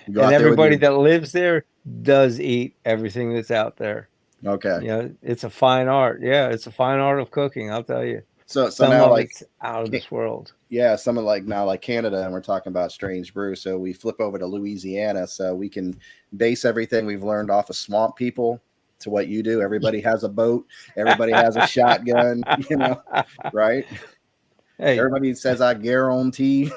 You and everybody that lives there does eat everything that's out there. Okay. It's a fine art. Yeah, it's a fine art of cooking, I'll tell you. So now, like, it's out of this world. Yeah, some of like Canada, and we're talking about strange brew. So we flip over to Louisiana, so we can base everything we've learned off of swamp people to what you do. Everybody has a boat. Everybody has a shotgun. Right? Hey. Everybody says I guarantee.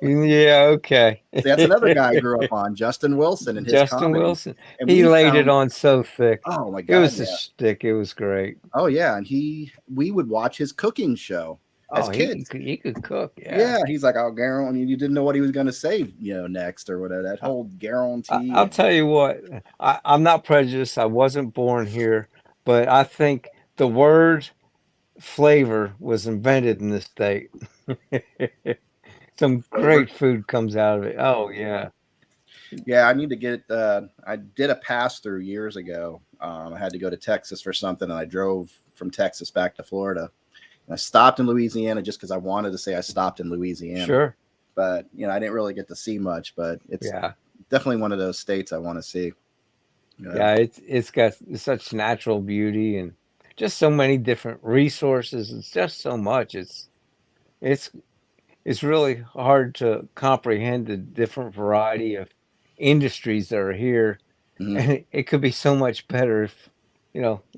Yeah, okay. That's another guy I grew up on, Justin Wilson, and his comedy. Wilson. And he laid it on so thick. Oh my God! It was a stick. It was great. Oh yeah, and we would watch his cooking show as kids. He could cook. Yeah, he's like, "I'll guarantee." You didn't know what he was going to say, next or whatever. That whole guarantee. I'll tell you what. I'm not prejudiced. I wasn't born here, but I think the word flavor was invented in this state. Some great food comes out of it. Oh yeah. I need to get I did a pass through years ago. I had to go to Texas for something, and I drove from Texas back to Florida, and I stopped in Louisiana just because I wanted to say I stopped in Louisiana. Sure. But I didn't really get to see much, but it's definitely one of those states I want to see. Yeah, it's got such natural beauty and just so many different resources. It's just so much. It's really hard to comprehend the different variety of industries that are here. Mm-hmm. And it could be so much better if,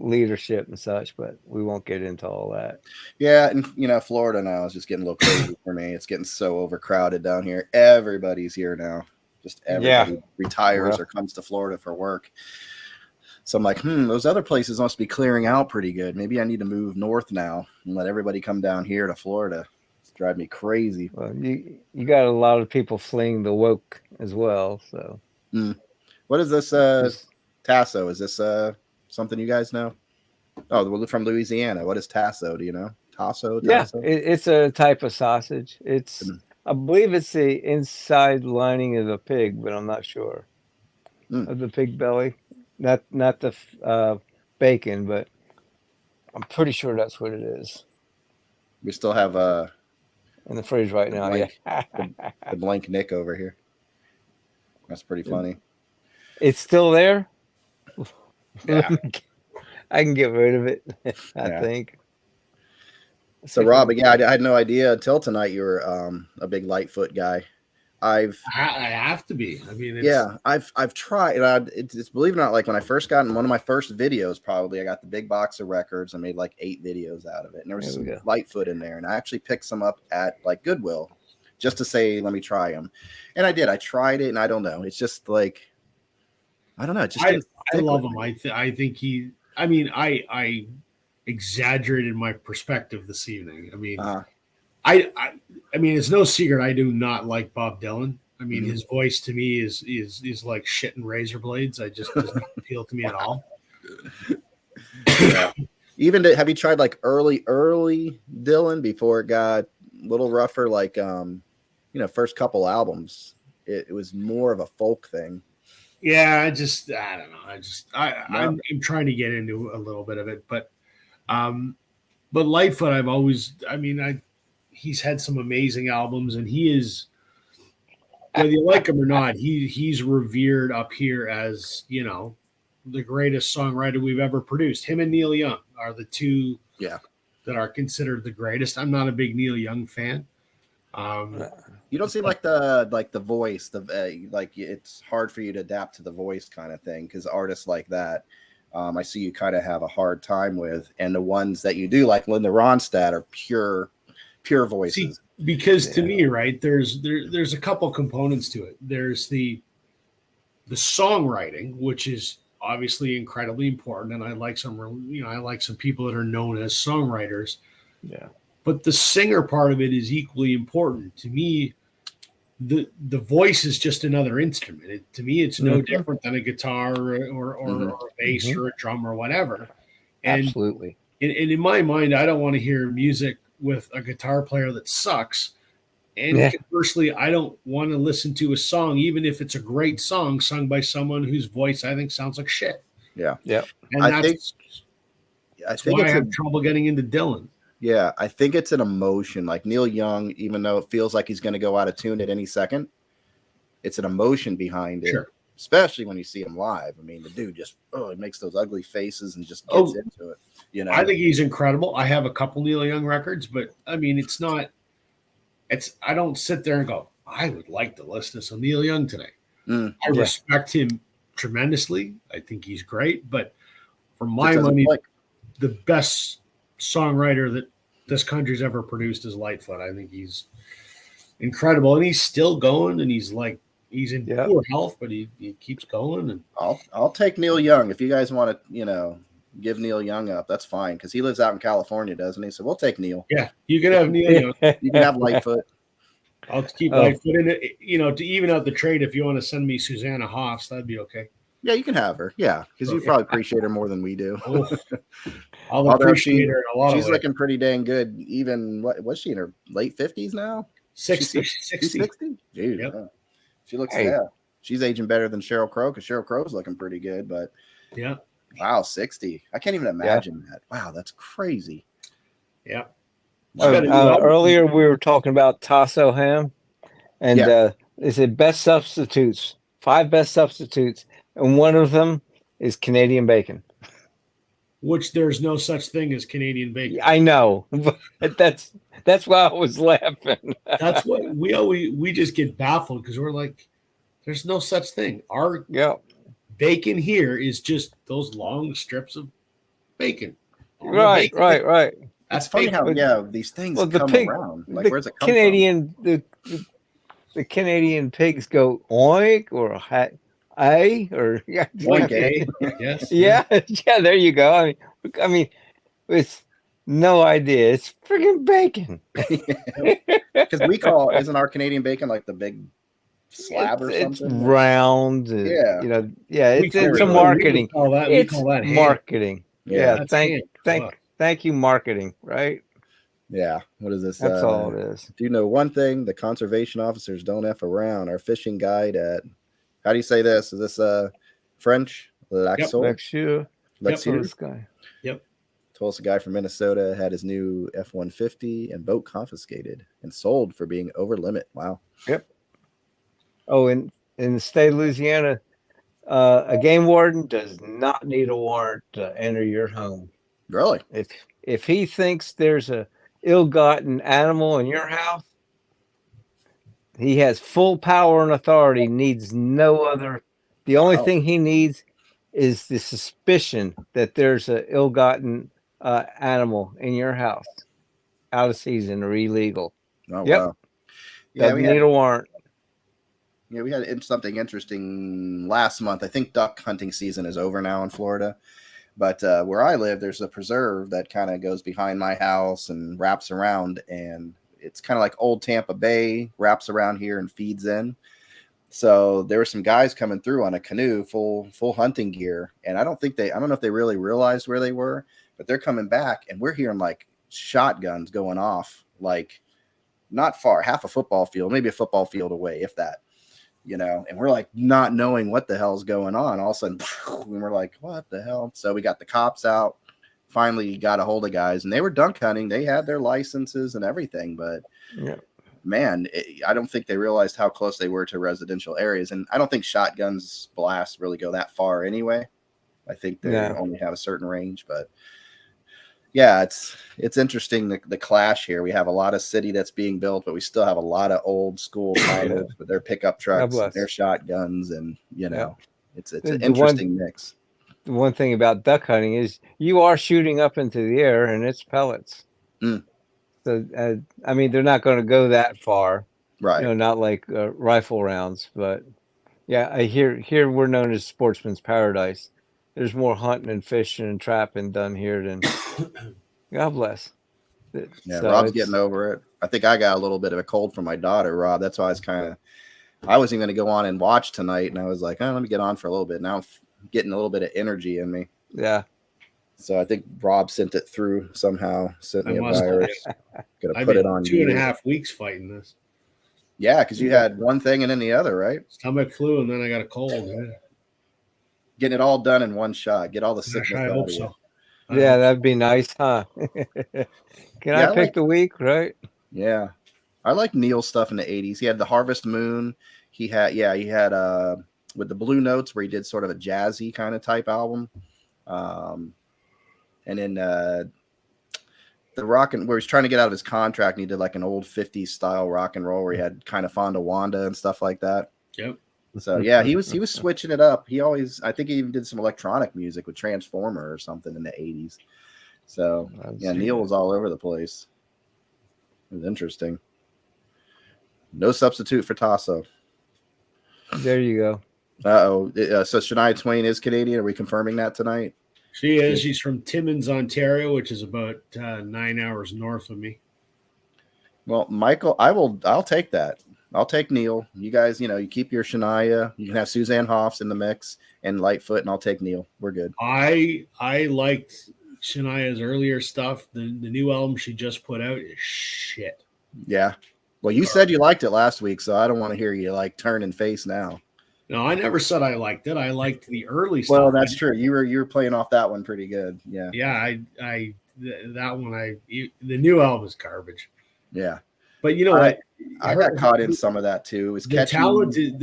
leadership and such, but we won't get into all that. Yeah. And, Florida now is just getting a little crazy for me. It's getting so overcrowded down here. Everybody's here now. Just everybody retires or comes to Florida for work. So I'm like, those other places must be clearing out pretty good. Maybe I need to move north now and let everybody come down here to Florida. It's driving me crazy. Well, you got a lot of people fleeing the woke as well. So, what is this Tasso? Is this something you guys know? Oh, we're from Louisiana. What is Tasso? Do you know? Tasso? Yeah, it's a type of sausage. I believe it's the inside lining of the pig, but I'm not sure. Of the pig belly. Not the bacon, but I'm pretty sure that's what it is. We still have in the fridge right now. The blank Nick over here. That's pretty funny. It's still there. Yeah. I can get rid of it. I think. So Rob, I had no idea until tonight you were a big Lightfoot guy. I have to be. I mean, I've tried. It's believe it or not, like when I first got in one of my first videos, probably I got the big box of records and made like 8 videos out of it, and there was some Lightfoot in there, and I actually picked some up at like Goodwill just to say, let me try them, and I did. I tried it, and I don't know. It's just like I don't know. It just I love him. I think he. I mean, I exaggerated my perspective this evening. I mean. I mean, it's no secret I do not like Bob Dylan. I mean, his voice to me is like shit and razor blades. I just doesn't appeal to me at all. Have you tried like early Dylan before it got a little rougher? Like, first couple albums, it was more of a folk thing. Yeah, I don't know. I'm trying to get into a little bit of it, but Lightfoot, he's had some amazing albums, and he is, whether you like him or not, he's revered up here as, the greatest songwriter we've ever produced. Him and Neil Young are the two that are considered the greatest. I'm not a big Neil Young fan. You don't seem like the voice, like it's hard for you to adapt to the voice kind of thing, because artists like that, I see you kind of have a hard time with, and the ones that you do, like Linda Ronstadt, are pure voices. See, because to me, right, there's a couple components to it. There's the songwriting, which is obviously incredibly important, and I like some people that are known as songwriters. Yeah. But the singer part of it is equally important. To me, the voice is just another instrument. To me, it's no different than a guitar or a bass or a drum or whatever. And, absolutely. And in my mind, I don't want to hear music with a guitar player that sucks. And conversely, I don't want to listen to a song, even if it's a great song sung by someone whose voice I think sounds like shit. Yeah. Yeah. And I think why I have trouble getting into Dylan. Yeah, I think it's an emotion. Like Neil Young, even though it feels like he's going to go out of tune at any second, it's an emotion behind it. Sure. Especially when you see him live. I mean, the dude just he makes those ugly faces and just gets into it. I think he's incredible. I have a couple Neil Young records, but I mean, I don't sit there and go, I would like to listen to some Neil Young today. I respect him tremendously. I think he's great, but for my money, the best songwriter that this country's ever produced is Lightfoot. I think he's incredible, and he's still going, and he's in poor health, but he keeps going. And I'll take Neil Young if you guys want to, give Neil Young up. That's fine, because he lives out in California, doesn't he? So we'll take Neil. Yeah, you can have Neil Young. You can have Lightfoot. I'll keep Lightfoot in it. To even out the trade, if you want to send me Susanna Hoffs, that'd be okay. Yeah, you can have her. Yeah, because you probably appreciate her more than we do. I'll appreciate her in a lot of ways. She's looking pretty dang good. Even what was she in her late 50s now? 60. She's 60? Dude, yep. She looks she's aging better than Sheryl Crow, because Sheryl Crow's looking pretty good. But wow, 60. I can't even imagine that. Wow, that's crazy. Yeah. Earlier we were talking about Tasso Ham, and they said best substitutes, 5 best substitutes, and one of them is Canadian bacon. Which there's no such thing as Canadian bacon. I know, but that's why I was laughing. That's what we just get baffled, because we're like, there's no such thing. Our bacon here is just those long strips of bacon. Right. That's funny how these things come around. Like, where's it come from? The Canadian pigs go oink or or oink, yes. Yeah, there you go. I mean, with no idea, it's freaking bacon. Because isn't our Canadian bacon like the big slab or something? It's round. It's a marketing. We call that marketing. Yeah. Thank you, marketing. Right. Yeah. What is this? That's all it is. Do you know one thing? The conservation officers don't F around. Our fishing guide at, how do you say this? Is this French? Lexure. Lexure. Yep. Told us a guy from Minnesota had his new F-150 and boat confiscated and sold for being over limit. Wow. Yep. Oh, in the state of Louisiana, a game warden does not need a warrant to enter your home. Really? If he thinks there's a ill-gotten animal in your house, he has full power and authority, needs no other. The only thing he needs is the suspicion that there's an ill-gotten animal in your house, out of season or illegal. Oh, wow. Doesn't need a warrant. Yeah, we had something interesting last month. I think duck hunting season is over now in Florida. But where I live, there's a preserve that kind of goes behind my house and wraps around. And it's kind of like old Tampa Bay, wraps around here and feeds in. So there were some guys coming through on a canoe, full hunting gear. And I don't know if they really realized where they were, but they're coming back, and we're hearing like shotguns going off, like not far, half a football field, maybe a football field away, if that, and we're like not knowing what the hell's going on. All of a sudden, and we're like, what the hell? So we got the cops out, finally got a hold of guys, and they were dunk hunting. They had their licenses and everything, but man, I don't think they realized how close they were to residential areas. And I don't think shotguns blasts really go that far anyway. I think they only have a certain range, but yeah, it's interesting the clash here. We have a lot of city that's being built, but we still have a lot of old school with their pickup trucks, and their shotguns, and it's an interesting mix. The one thing about duck hunting is you are shooting up into the air, and it's pellets. So I mean, they're not going to go that far, right? Not like rifle rounds, but yeah, I here we're known as Sportsman's Paradise. There's more hunting and fishing and trapping done here than God bless. Yeah, so Rob's getting over it. I think I got a little bit of a cold from my daughter, Rob. That's why I wasn't going to go on and watch tonight, and I was like, let me get on for a little bit. Now I'm getting a little bit of energy in me. Yeah. So I think Rob sent it through somehow. Sent me a virus. Gonna put it on 2.5 weeks fighting this. Yeah, because you had one thing and then the other, right? Stomach flu, and then I got a cold. Yeah. Getting it all done in one shot. Get all the sickness. I hope so. Yeah, that'd be nice, huh? Can I pick the week, right? Yeah. I like Neil's stuff in the 80s. He had the Harvest Moon. He had with the Blue Notes where he did sort of a jazzy kind of type album. And then the where he's trying to get out of his contract, and he did like an old 50s style rock and roll where he had kind of Fonda Wanda and stuff like that. Yep. So yeah, he was switching it up. I think he even did some electronic music with Transformer or something in the 80s. So Neil was all over the place. It was interesting. No substitute for Tasso. There you go. So Shania Twain is Canadian. Are we confirming that tonight? She is. She's from Timmins, Ontario, which is about 9 hours north of me. Well, Michael, I'll take that. I'll take Neil. You guys, you keep your Shania. You can have Suzanne Hoffs in the mix and Lightfoot, and I'll take Neil. We're good. I liked Shania's earlier stuff. The new album she just put out is shit. Yeah. Well, you said you liked it last week, so I don't want to hear you turn and face now. No, I never said I liked it. I liked the early stuff. Well, that's true. You were playing off that one pretty good. Yeah. Yeah, that one the new album is garbage. Yeah. But you know what? I got caught in some of that too. It was the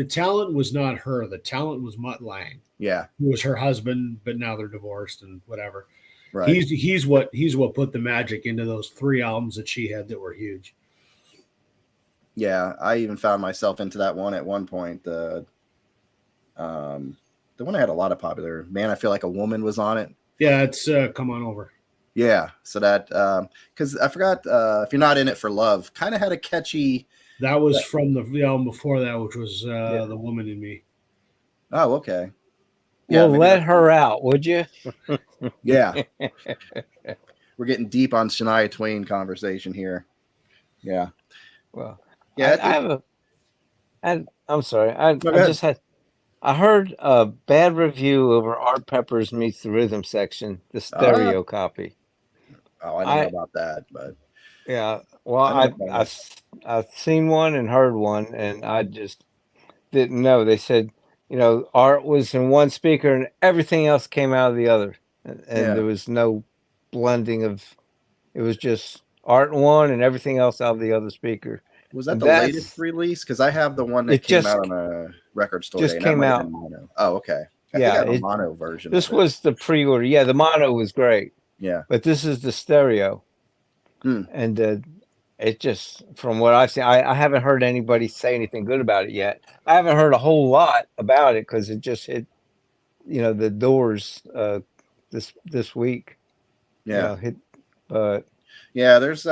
talent was not her. The talent was Mutt Lange. Yeah. Who was her husband, but now they're divorced and whatever. Right. He's what put the magic into those 3 albums that she had that were huge. Yeah, I even found myself into that one at one point. The one that had a lot of popular. Man, I Feel Like a Woman was on it. Yeah, it's Come On Over. Yeah, so that because I forgot If You're Not In It for Love kind of had a catchy. That was from the album before that, which was The Woman in Me. Oh, okay. Yeah, well, let her out, would you? Yeah. We're getting deep on Shania Twain conversation here. Yeah. Well, yeah, I'm sorry. I heard a bad review over Art Pepper's Meets the Rhythm section, the stereo copy. Oh, I don't know about that, but yeah. Well, I've seen one and heard one, and I just didn't know. They said, Art was in one speaker and everything else came out of the other, and there was no blending of. It was just Art in one and everything else out of the other speaker. Was that the latest release? Because I have the one that came out on a record store. Just came out. Oh, okay. I think I have a mono version. This was the pre-order. Yeah, the mono was great. Yeah. But this is the stereo. And it just, from what I've seen, I haven't heard anybody say anything good about it yet. I haven't heard a whole lot about it because it just hit, the doors this week. Yeah. But yeah, there's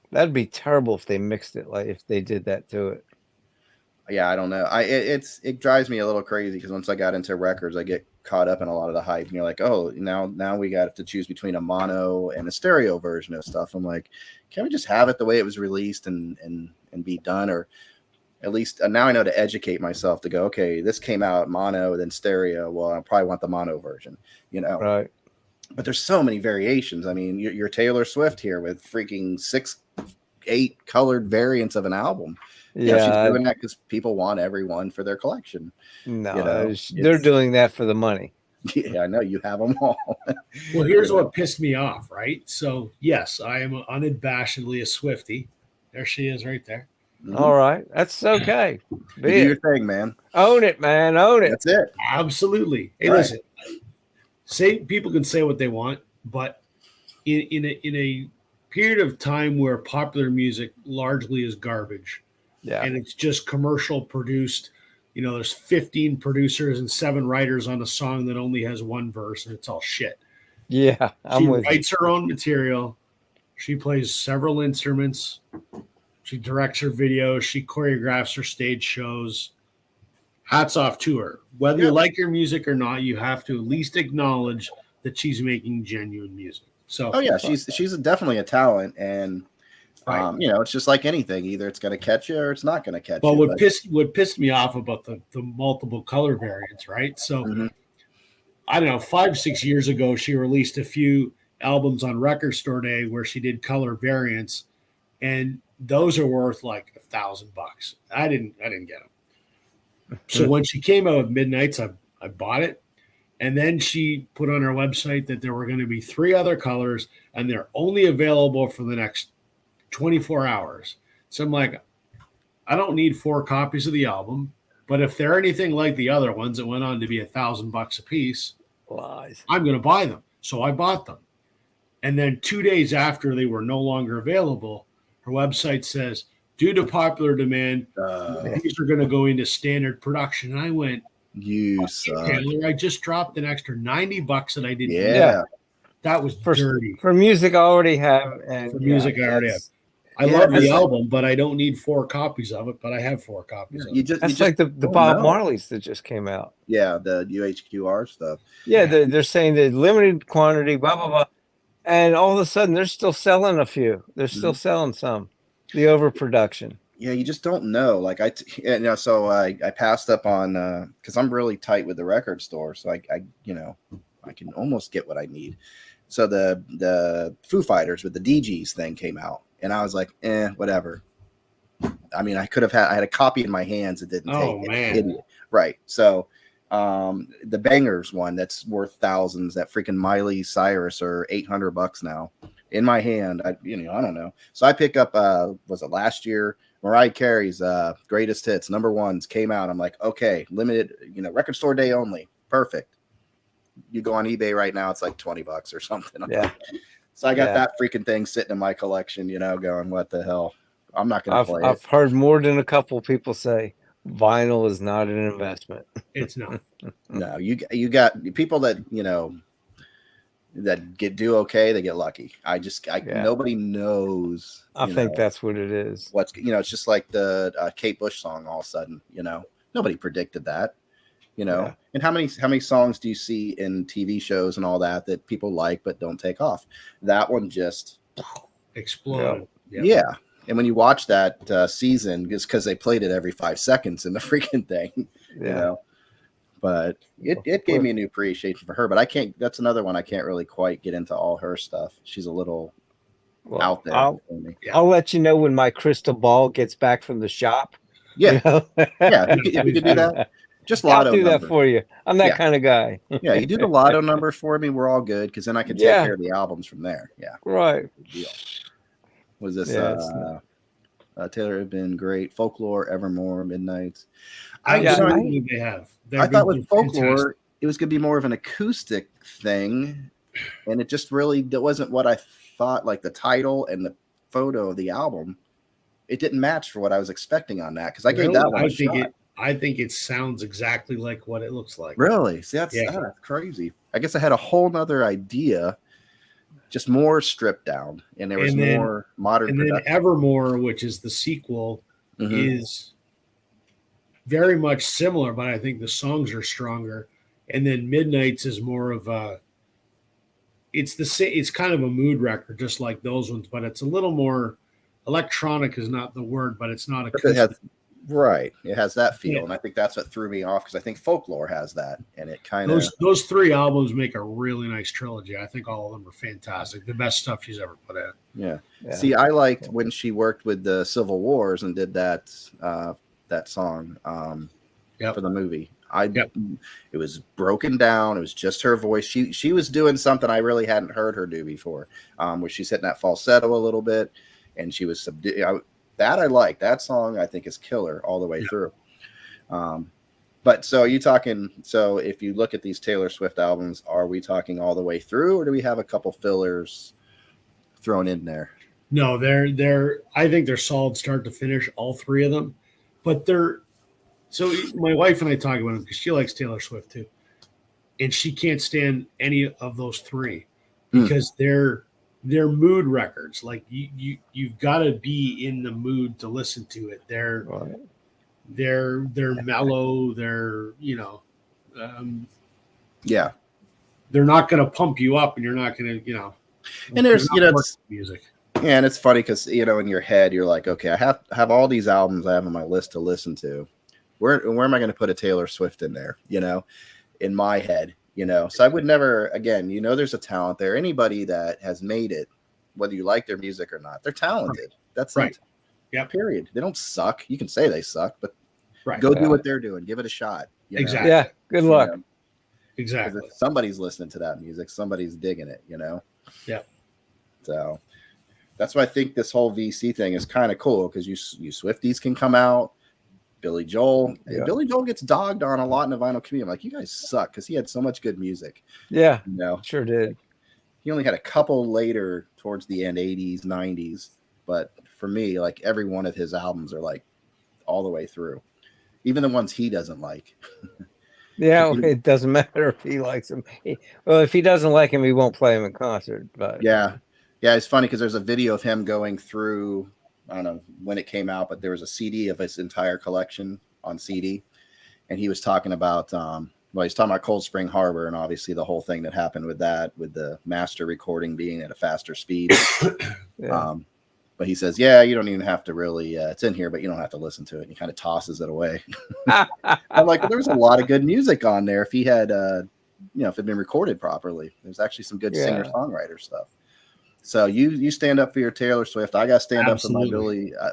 that'd be terrible if they mixed it, like if they did that to it. Yeah, I don't know. It drives me a little crazy because once I got into records, I get caught up in a lot of the hype. And you're like, oh, now we got to choose between a mono and a stereo version of stuff. I'm like, can't we just have it the way it was released and be done? Or at least now I know to educate myself to go, okay, this came out mono, then stereo. Well, I probably want the mono version, Right. but there's so many variations. I mean, you're Taylor Swift here with freaking 8 colored variants of an album. Yeah, she's doing that because people want everyone for their collection. No, they're doing that for the money. Yeah, I know, you have them all. Well, here's what pissed me off, right? So, yes, I am unabashedly a Swiftie. There she is right there. Mm-hmm. All right. That's okay. You do your thing, man. Own it, man. Own it. That's it. Absolutely. Hey, Right. Listen, people can say what they want, but in a period of time where popular music largely is garbage, and it's just commercial produced, there's 15 producers and 7 writers on a song that only has 1 verse, and it's all shit. Yeah, she writes her own material. She plays several instruments. She directs her videos. She choreographs her stage shows. Hats off to her. Whether you like her music or not, you have to at least acknowledge that she's making genuine music. So, oh yeah, she's definitely a talent, and it's just like anything. Either it's going to catch you or it's not going to catch you. What pissed me off about the multiple color variants, right? So, I don't know, 5-6 years ago, she released a few albums on Record Store Day where she did color variants, and those are worth like $1,000. I didn't get them. So when she came out with Midnights, I bought it. And then she put on her website that there were going to be 3 other colors, and they're only available for the next 24 hours. So I'm like, I don't need 4 copies of the album, but if they're anything like the other ones that went on to be $1,000 a piece, I'm going to buy them. So I bought them. And then 2 days after they were no longer available, her website says, due to popular demand, these are going to go into standard production. And I went, you suck. Taylor, I just dropped an extra $90 that I didn't. Yeah. That was dirty. For music I already have. And for music I already have. I love the album, but I don't need 4 copies of it, but I have 4 copies of it. That's like the Bob Marley's that just came out. Yeah, the UHQR stuff. Yeah, they're saying the limited quantity, blah, blah, blah. And all of a sudden, they're still selling a few. They're still selling some. The overproduction. Yeah, you just don't know. Like so I passed up on because I'm really tight with the record store, so I can almost get what I need. So the Foo Fighters with the DGs thing came out, and I was like, whatever. I mean, I had a copy in my hands. It didn't take it. Man. Idiot. Right. So the Bangers one that's worth thousands, that freaking Miley Cyrus are $800 now in my hand. I don't know. So I pick up was it last year? Mariah Carey's greatest hits #1s came out. I'm like, okay, limited, record store day only. Perfect. You go on eBay right now, it's like $20 or something. Yeah. So I got that freaking thing sitting in my collection, going, what the hell? I'm not going to play it. I've heard more than a couple people say vinyl is not an investment. It's not. No, you got people that, that do okay, they get lucky. Nobody knows. I think that's what it is. It's just like the Kate Bush song. All of a sudden, nobody predicted that. And how many songs do you see in TV shows and all that people like but don't take off? That one just exploded. Yeah. And when you watch that season, it's because they played it every 5 seconds in the freaking thing. But it gave me a new appreciation for her. But I can't. That's another one I can't really quite get into all her stuff. She's a little out there. I'll let you know when my crystal ball gets back from the shop. Yeah, yeah. If you could do that, just lotto. I'll do that for you. I'm that kind of guy. Yeah, you do the lotto numbers for me. We're all good because then I can take care of the albums from there. Yeah, right. Good deal. Was this Taylor had been great? Folklore, Evermore, Midnights. I thought with Folklore, it was going to be more of an acoustic thing, and it just really wasn't what I thought. Like the title and the photo of the album, it didn't match for what I was expecting on that because I gave that one a shot. I think it sounds exactly like what it looks like. Really? See, that's crazy. I guess I had a whole nother idea. Just more stripped down, and there was more modern. And production. then Evermore, which is the sequel, is very much similar, but I think the songs are stronger. And then Midnights is more of a. It's kind of a mood record, just like those ones, but it's a little more. Electronic is not the word, but it's not acoustic. Right. It has that feel. Yeah. And I think that's what threw me off because I think Folklore has that. And it kind of. Those 3 albums make a really nice trilogy. I think all of them are fantastic. The best stuff she's ever put out. Yeah. Yeah. See, I liked when she worked with the Civil Wars and did that song for the movie. It was broken down. It was just her voice. She was doing something I really hadn't heard her do before, where she's hitting that falsetto a little bit, and she was subdued. That I like. That song I think is killer all the way through. But so are you talking? So if you look at these Taylor Swift albums, are we talking all the way through, or do we have a couple fillers thrown in there? No, they're. I think they're solid start to finish, all 3 of them. But they're. So my wife and I talk about them because she likes Taylor Swift too, and she can't stand any of those 3 because they're mood records. Like you've got to be in the mood to listen to it. They're mellow. They're they're not going to pump you up, and you're not going to And there's music. Yeah, and it's funny because in your head you're like, okay, I have all these albums I have on my list to listen to. Where am I going to put a Taylor Swift in there? In my head, So I would never, again, there's a talent there. Anybody that has made it, whether you like their music or not, they're talented. Right. That's right. It. Yeah. Period. They don't suck. You can say they suck, but right. Go do what they're doing. Give it a shot. Exactly. Yeah. Good luck. Exactly. If somebody's listening to that music, somebody's digging it. Yeah. So that's why I think this whole VC thing is kind of cool because you Swifties can come out. Billy Joel. Yeah. Billy Joel gets dogged on a lot in the vinyl community. I'm like, you guys suck because he had so much good music. Yeah. Sure did. He only had a couple later towards the end, 80s, 90s. But for me, like every one of his albums are like all the way through. Even the ones he doesn't like. Yeah, it doesn't matter if he likes him. If he doesn't like him, he won't play him in concert. But yeah, it's funny because there's a video of him going through. I don't know when it came out, but there was a CD of his entire collection on CD, and he was talking about. He's talking about Cold Spring Harbor and obviously the whole thing that happened with that, with the master recording being at a faster speed. Yeah. But he says, yeah, you don't even have to really, it's in here, but you don't have to listen to it. And he kind of tosses it away. I'm like, well, there was a lot of good music on there. If he had, if it had been recorded properly, there's actually some good singer-songwriter stuff. So you stand up for your Taylor Swift. I got to stand up for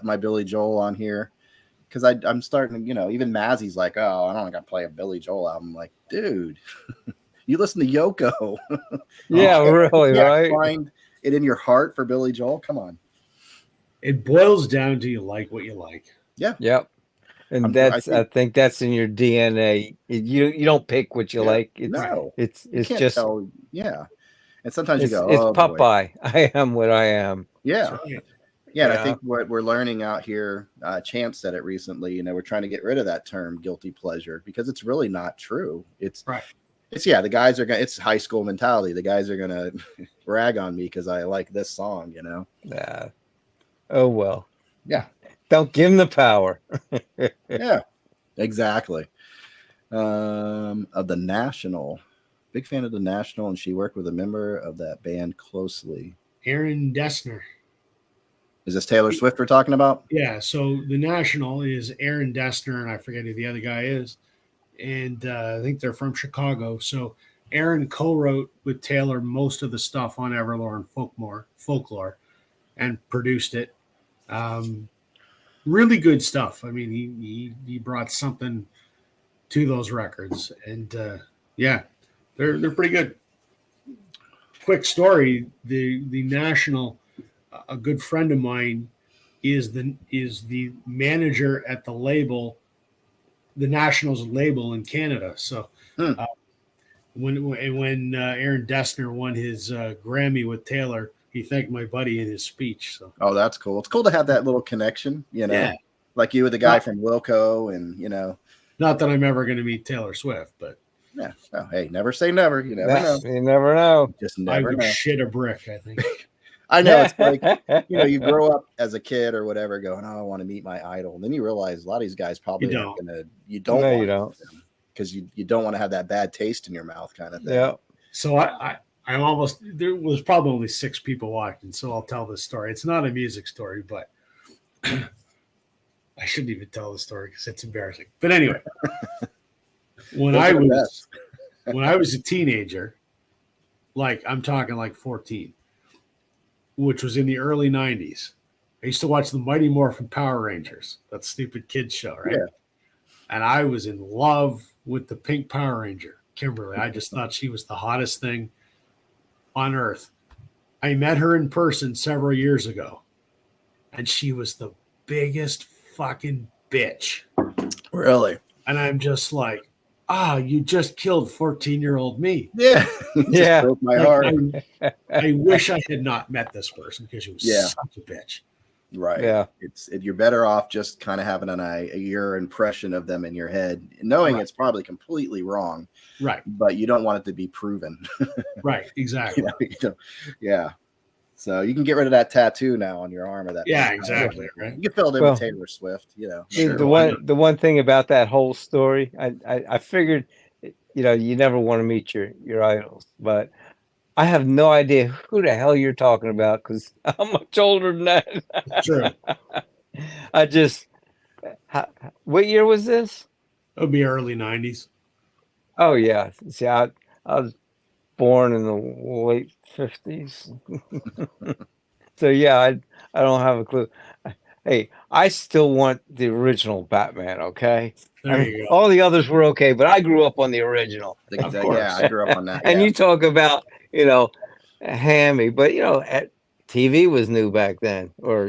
my Billy Joel on here. Because I'm starting to, even Mazzy's like, oh, I don't got to play a Billy Joel album. I'm like, dude, you listen to Yoko. Yeah, really, right? Find it in your heart for Billy Joel. Come on. It boils down to you like what you like. Yeah. Yep. And I think that's in your DNA. You don't pick what you like. It's just tell, And sometimes you go, it's Popeye. I am what I am. Yeah. Yeah, and I think what we're learning out here, Chance said it recently, we're trying to get rid of that term guilty pleasure because it's really not true. It's the guys are going to, it's high school mentality. The guys are going to rag on me because I like this song, Yeah. Oh, well. Yeah. Don't give him the power. Yeah, exactly. Of the National. Big fan of the National, and she worked with a member of that band closely. Aaron Dessner. Is this Taylor Swift we're talking about? Yeah, so the National is Aaron Dessner, and I forget who the other guy is. And I think they're from Chicago. So Aaron co-wrote with Taylor most of the stuff on Everlore and Folklore and produced it. Really good stuff. I mean, he brought something to those records. And they're pretty good. Quick story, the National, a good friend of mine is the manager at the label, the National's label in Canada. So when Aaron Dessner won his Grammy with Taylor, he thanked my buddy in his speech. So that's cool. It's cool to have that little connection, like you with the guy from Wilco, and not that I'm ever going to meet Taylor Swift, but yeah. Oh, hey, never say never. You never know. You never know. Just never I would know. shit a brick, I think. I know, it's like, you grow up as a kid or whatever going, oh, I want to meet my idol. And then you realize a lot of these guys probably you don't because you don't want to have that bad taste in your mouth kind of thing. Yeah. So there was probably only 6 people watching, so I'll tell this story. It's not a music story, but I shouldn't even tell the story because it's embarrassing. But anyway, when Those I are the was best. when I was a teenager, like I'm talking like 14, which was in the early 90s, I used to watch the Mighty Morphin Power Rangers, that stupid kids show, right? Yeah. And I was in love with the pink Power Ranger, Kimberly. I just thought she was the hottest thing on earth. I met her in person several years ago, and she was the biggest fucking bitch. Really? And I'm just like, you just killed 14-year-old me. Yeah. Yeah. Broke my Like, heart. I wish I had not met this person because she was such a bitch. Right. Yeah. You're better off just kind of having your impression of them in your head, knowing it's probably completely wrong. Right. But you don't want it to be proven. Right. Exactly. Yeah. So you can get rid of that tattoo now on your arm of that. Yeah, exactly. Right. You can fill it in with Taylor Swift, The one thing about that whole story, I figured, you never want to meet your idols, but I have no idea who the hell you're talking about because I'm much older than that. True. What year was this? It would be early 90s. Oh yeah. See, I was born in the late 50s. So yeah, I don't have a clue. Hey, I still want the original Batman, okay? There you go. All the others were okay, but I grew up on the original. Of course. Yeah, I grew up on that. And you talk about, hammy, but TV was new back then, or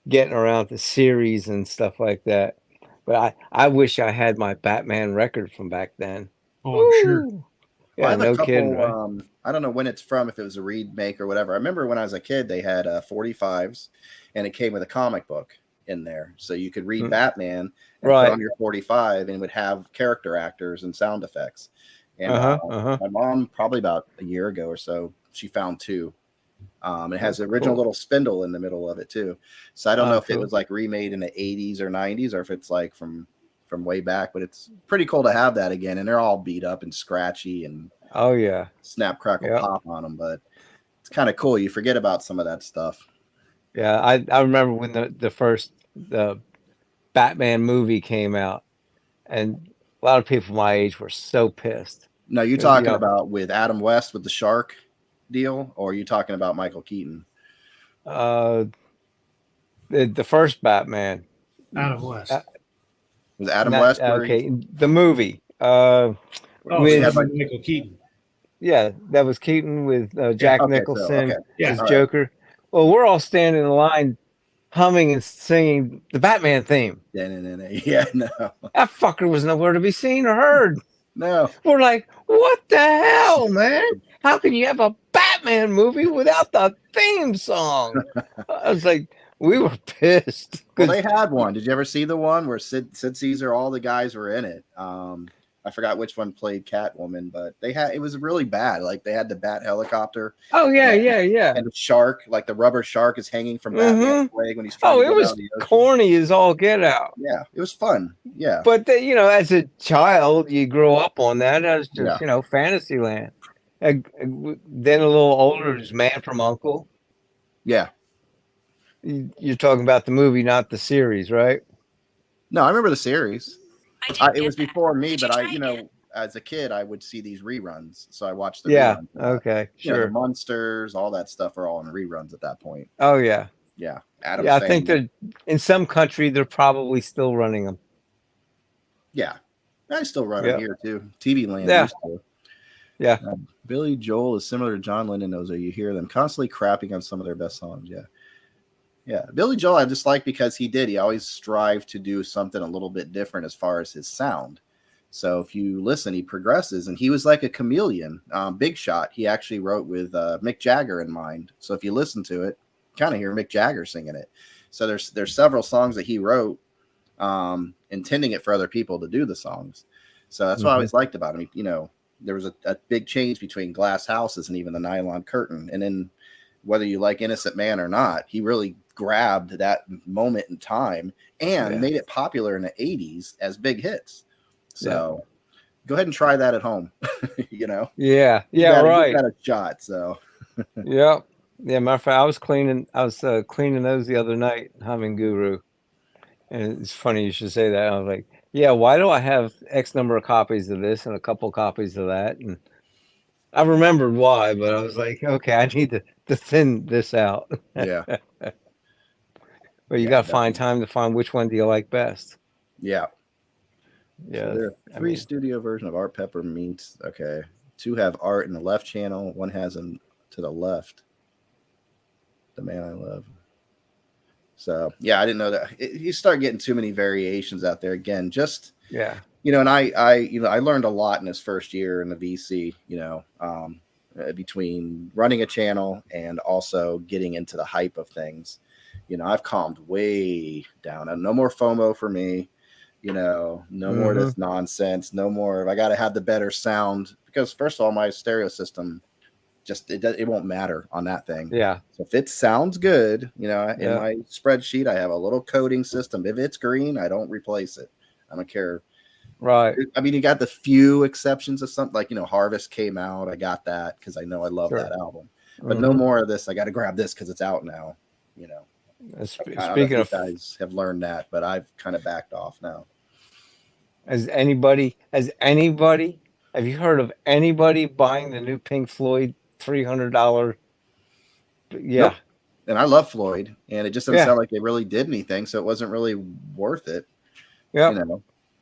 getting around to series and stuff like that. But I wish I had my Batman record from back then. Oh, I'm sure. Yeah, I have no a couple, kidding, right? I don't know when it's from, if it was a remake or whatever. I remember when I was a kid, they had 45s, and it came with a comic book in there, so you could read Batman and put on your 45, and it would have character actors and sound effects. And my mom, probably about a year ago or so, she found two. It has the original little spindle in the middle of it too. So I don't know if it was like remade in the 80s or 90s, or if it's like from way back, but it's pretty cool to have that again. And they're all beat up and scratchy and snap, crackle, pop on them, but it's kind of cool. You forget about some of that stuff. Yeah, I remember when the Batman movie came out, and a lot of people my age were so pissed. No, you're talking about with Adam West with the shark deal, or are you talking about Michael Keaton? The first Batman. Adam West. Was Adam West? Okay, the movie. With Michael Keaton. Yeah, that was Keaton with Jack Nicholson as Joker. Well, we're all standing in line humming and singing the Batman theme. Yeah, no. That fucker was nowhere to be seen or heard. No. We're like, what the hell, man? How can you have a Batman movie without the theme song? I was like, we were pissed. Well, they had one. Did you ever see the one where Sid Caesar, all the guys were in it? I forgot which one played Catwoman, but it was really bad. Like they had the bat helicopter. Oh yeah. And the shark, like the rubber shark, is hanging from Batman's leg when he's trying to get out of the ocean. Corny as all get out. Yeah, it was fun. Yeah, but as a child, you grow up on that. That was just fantasy land. And then a little older, it was Man from U.N.C.L.E. Yeah, you're talking about the movie, not the series, right? No, I remember the series. It was before me, but as a kid, I would see these reruns, so I watched the reruns. Okay, sure. The Munsters, all that stuff are all in reruns at that point. Oh yeah, yeah. Adam. I think that in some country they're probably still running them. Yeah, I still run them here too. TV Land. Yeah. Yeah. Billy Joel is similar to John Lennon. Those you hear them constantly crapping on some of their best songs. Yeah. Yeah, Billy Joel I just like because he always strived to do something a little bit different as far as his sound. So if you listen, he progresses, and he was like a chameleon. Big Shot, he actually wrote with Mick Jagger in mind. So if you listen to it, kind of hear Mick Jagger singing it. So there's several songs that he wrote, intending it for other people to do the songs. So that's what I always liked about him. There was a big change between Glass Houses and even the Nylon Curtain, and then whether you like Innocent Man or not, he really grabbed that moment in time and made it popular in the 80s as big hits. So go ahead and try that at home. Yeah, You right. got a shot. So yeah. Matter of fact, I was cleaning those the other night, Humming Guru. And it's funny you should say that. I was like, yeah, why do I have X number of copies of this and a couple copies of that? And I remembered why, but I was like, okay, I need to thin this out. Yeah. But you Yeah, got to find definitely. time to find which one do you like best. Yeah. Yeah, So there are I three mean, studio version of Art Peppermint. Okay. Two have art in the left channel. One has them to the left. The Man I Love. So yeah, I didn't know that. You start getting too many variations out there. Again, just yeah, and I learned a lot in this first year in the VC. Between running a channel and also getting into the hype of things. I've calmed way down. No more FOMO for me. No more of this nonsense. No more. I got to have the better sound because first of all, my stereo system it won't matter on that thing. yeah, So if it sounds good, in yeah, my spreadsheet, I have a little coding system. If it's green, I don't replace it. I don't care. right, I mean, you got the few exceptions of something like, Harvest came out. I got that because I know I love sure. that album. But no more of this. I got to grab this because it's out now. I don't know if Speaking you of, guys have learned that, but I've kind of backed off now. has anybody, have you heard of anybody buying the new Pink Floyd $300? Yeah, Nope. And I love Floyd, and it just doesn't yeah, sound like they really did anything, so it wasn't really worth it. yeah,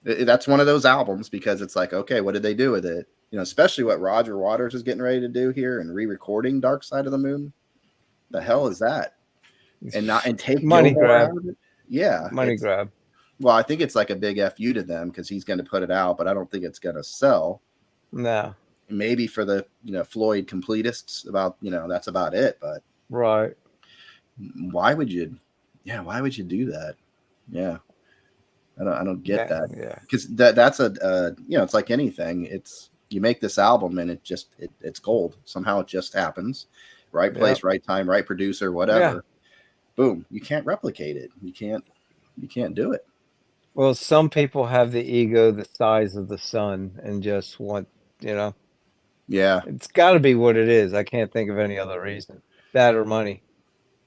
That's one of those albums because it's like, okay, what did they do with it? Especially what Roger Waters is getting ready to do here and re-recording Dark Side of the Moon. The hell is that? And take money Gilmore grab, out of it? Yeah, money grab. well, I think it's like a big FU to them because he's going to put it out, but I don't think it's going to sell. No, Maybe for the Floyd completists, that's about it. But right. why would you do that? Yeah, I don't get that Yeah, because that's it's like anything. It's you make this album and it's gold. Somehow it just happens. Right place, right time, right producer, whatever. yeah. Boom. You can't replicate it. You can't do it. Well, some people have the ego the size of the sun and just want, Yeah. it's got to be what it is. I can't think of any other reason. That or money.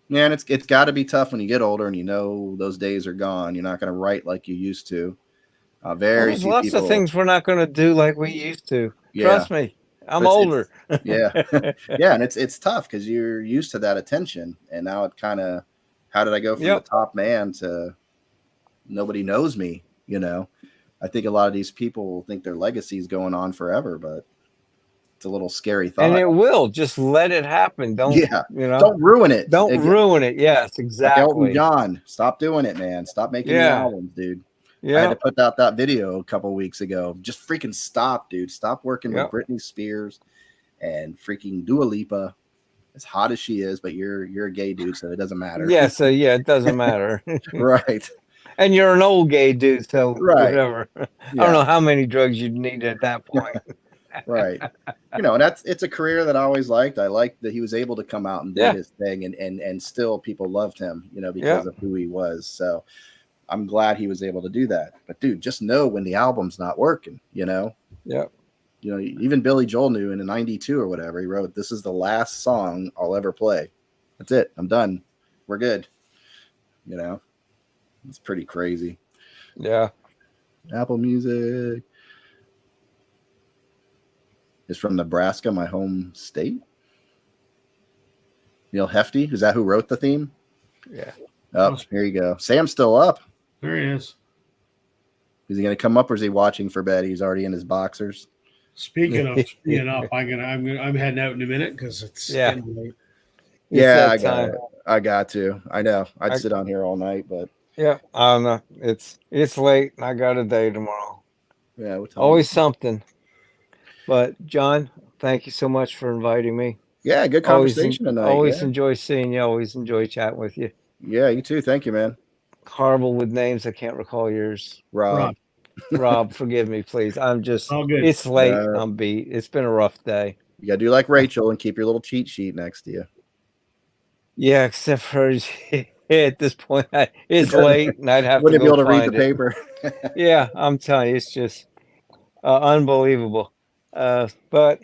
Yeah, and it's got to be tough when you get older and those days are gone. You're not going to write like you used to. Very There's few lots people. of things we're not going to do like we used to. Yeah. Trust me, I'm But older. Yeah, yeah, and it's tough because you're used to that attention, and now it kind of, how did I go from the top man to nobody knows me? I think a lot of these people think their legacy is going on forever, but it's a little scary thought. And it will. Just let it happen. Don't don't ruin it. Don't ruin it. Yes, exactly. Like Elton John, stop doing it, man. Stop making the albums, dude. I had to put out that video a couple weeks ago. Just freaking stop, dude. Stop working with Britney Spears and freaking Dua Lipa. As hot as she is, but you're a gay dude, so it doesn't matter. Yeah, so it doesn't matter. Right. And you're an old gay dude, so whatever. Yeah. I don't know how many drugs you'd need at that point. Right. And it's a career that I always liked. I liked that he was able to come out and do his thing and still people loved him, because of who he was. So I'm glad he was able to do that. But dude, just know when the album's not working, Yeah. Even Billy Joel knew in '92 or whatever, he wrote, "This is the last song I'll ever play. That's it. I'm done. We're good." It's pretty crazy. Yeah. Apple Music is from Nebraska, my home state. Neil Hefty, is that who wrote the theme? Yeah. Oh, here you go. Sam's still up. There he is. Is he going to come up, or is he watching for bed? He's already in his boxers. Speaking up, I'm heading out in a minute because it's getting late. Yeah, I got to. I know. I'd sit on here all night, but I don't know. It's late, and I got a day tomorrow. Yeah, always something. But John, thank you so much for inviting me. Yeah, good conversation tonight. Always enjoy seeing you. Always enjoy chatting with you. Yeah, you too. Thank you, man. Horrible with names. I can't recall yours. Rob, forgive me, please. I'm just. All good. It's late. I'm beat. It's been a rough day. You gotta do like Rachel and keep your little cheat sheet next to you. Yeah, except for at this point, it's late, and I'd have to Wouldn't go be able to read find the paper. Yeah, I'm telling you, it's just unbelievable. But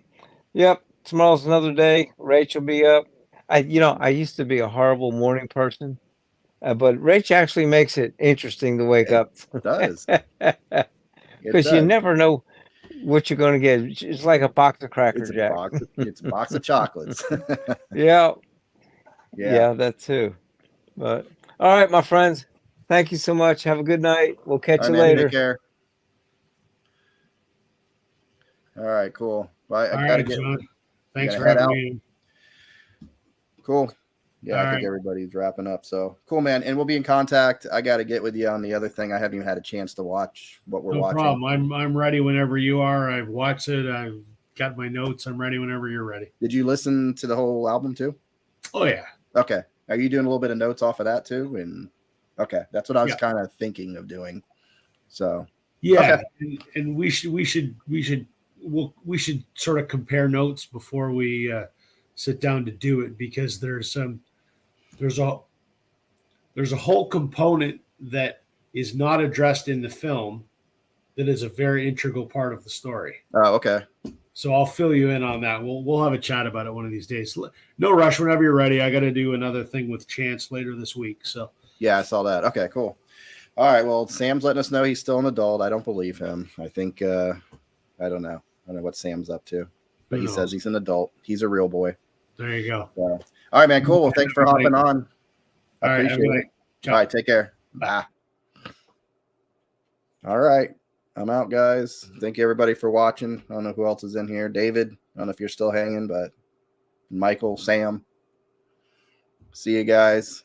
yep, tomorrow's another day. Rachel will be up. I used to be a horrible morning person. But Rach actually makes it interesting to wake up. It does. Because you never know what you're going to get. It's like a box of Cracker Jack. It's a box of chocolates. Yeah, that too. But all right, my friends, thank you so much. Have a good night. We'll catch you later. Take care. All right, cool. Well, I gotta get. John. Thanks for having me. Cool. Yeah, I think everybody's wrapping up. So cool, man. And we'll be in contact. I got to get with you on the other thing. I haven't even had a chance to watch what we're watching. No problem. I'm ready whenever you are. I've watched it. I've got my notes. I'm ready whenever you're ready. Did you listen to the whole album too? Oh yeah. Okay. Are you doing a little bit of notes off of that too? And okay, that's what I was kind of thinking of doing. So yeah, and we should sort of compare notes before we sit down to do it, because there's a whole component that is not addressed in the film that is a very integral part of the story. Oh, okay. So I'll fill you in on that. We'll have a chat about it one of these days. No rush. Whenever you're ready. I got to do another thing with Chance later this week. So yeah, I saw that. Okay, cool. All right. Well, Sam's letting us know he's still an adult. I don't believe him. I think I don't know. I don't know what Sam's up to, but he says he's an adult. He's a real boy. There you go. So, all right, man. Cool. Well, thanks for hopping on. I appreciate it. All right. Take care. Bye. All right. I'm out, guys. Thank you, everybody, for watching. I don't know who else is in here. David, I don't know if you're still hanging, but Michael, Sam. See you guys.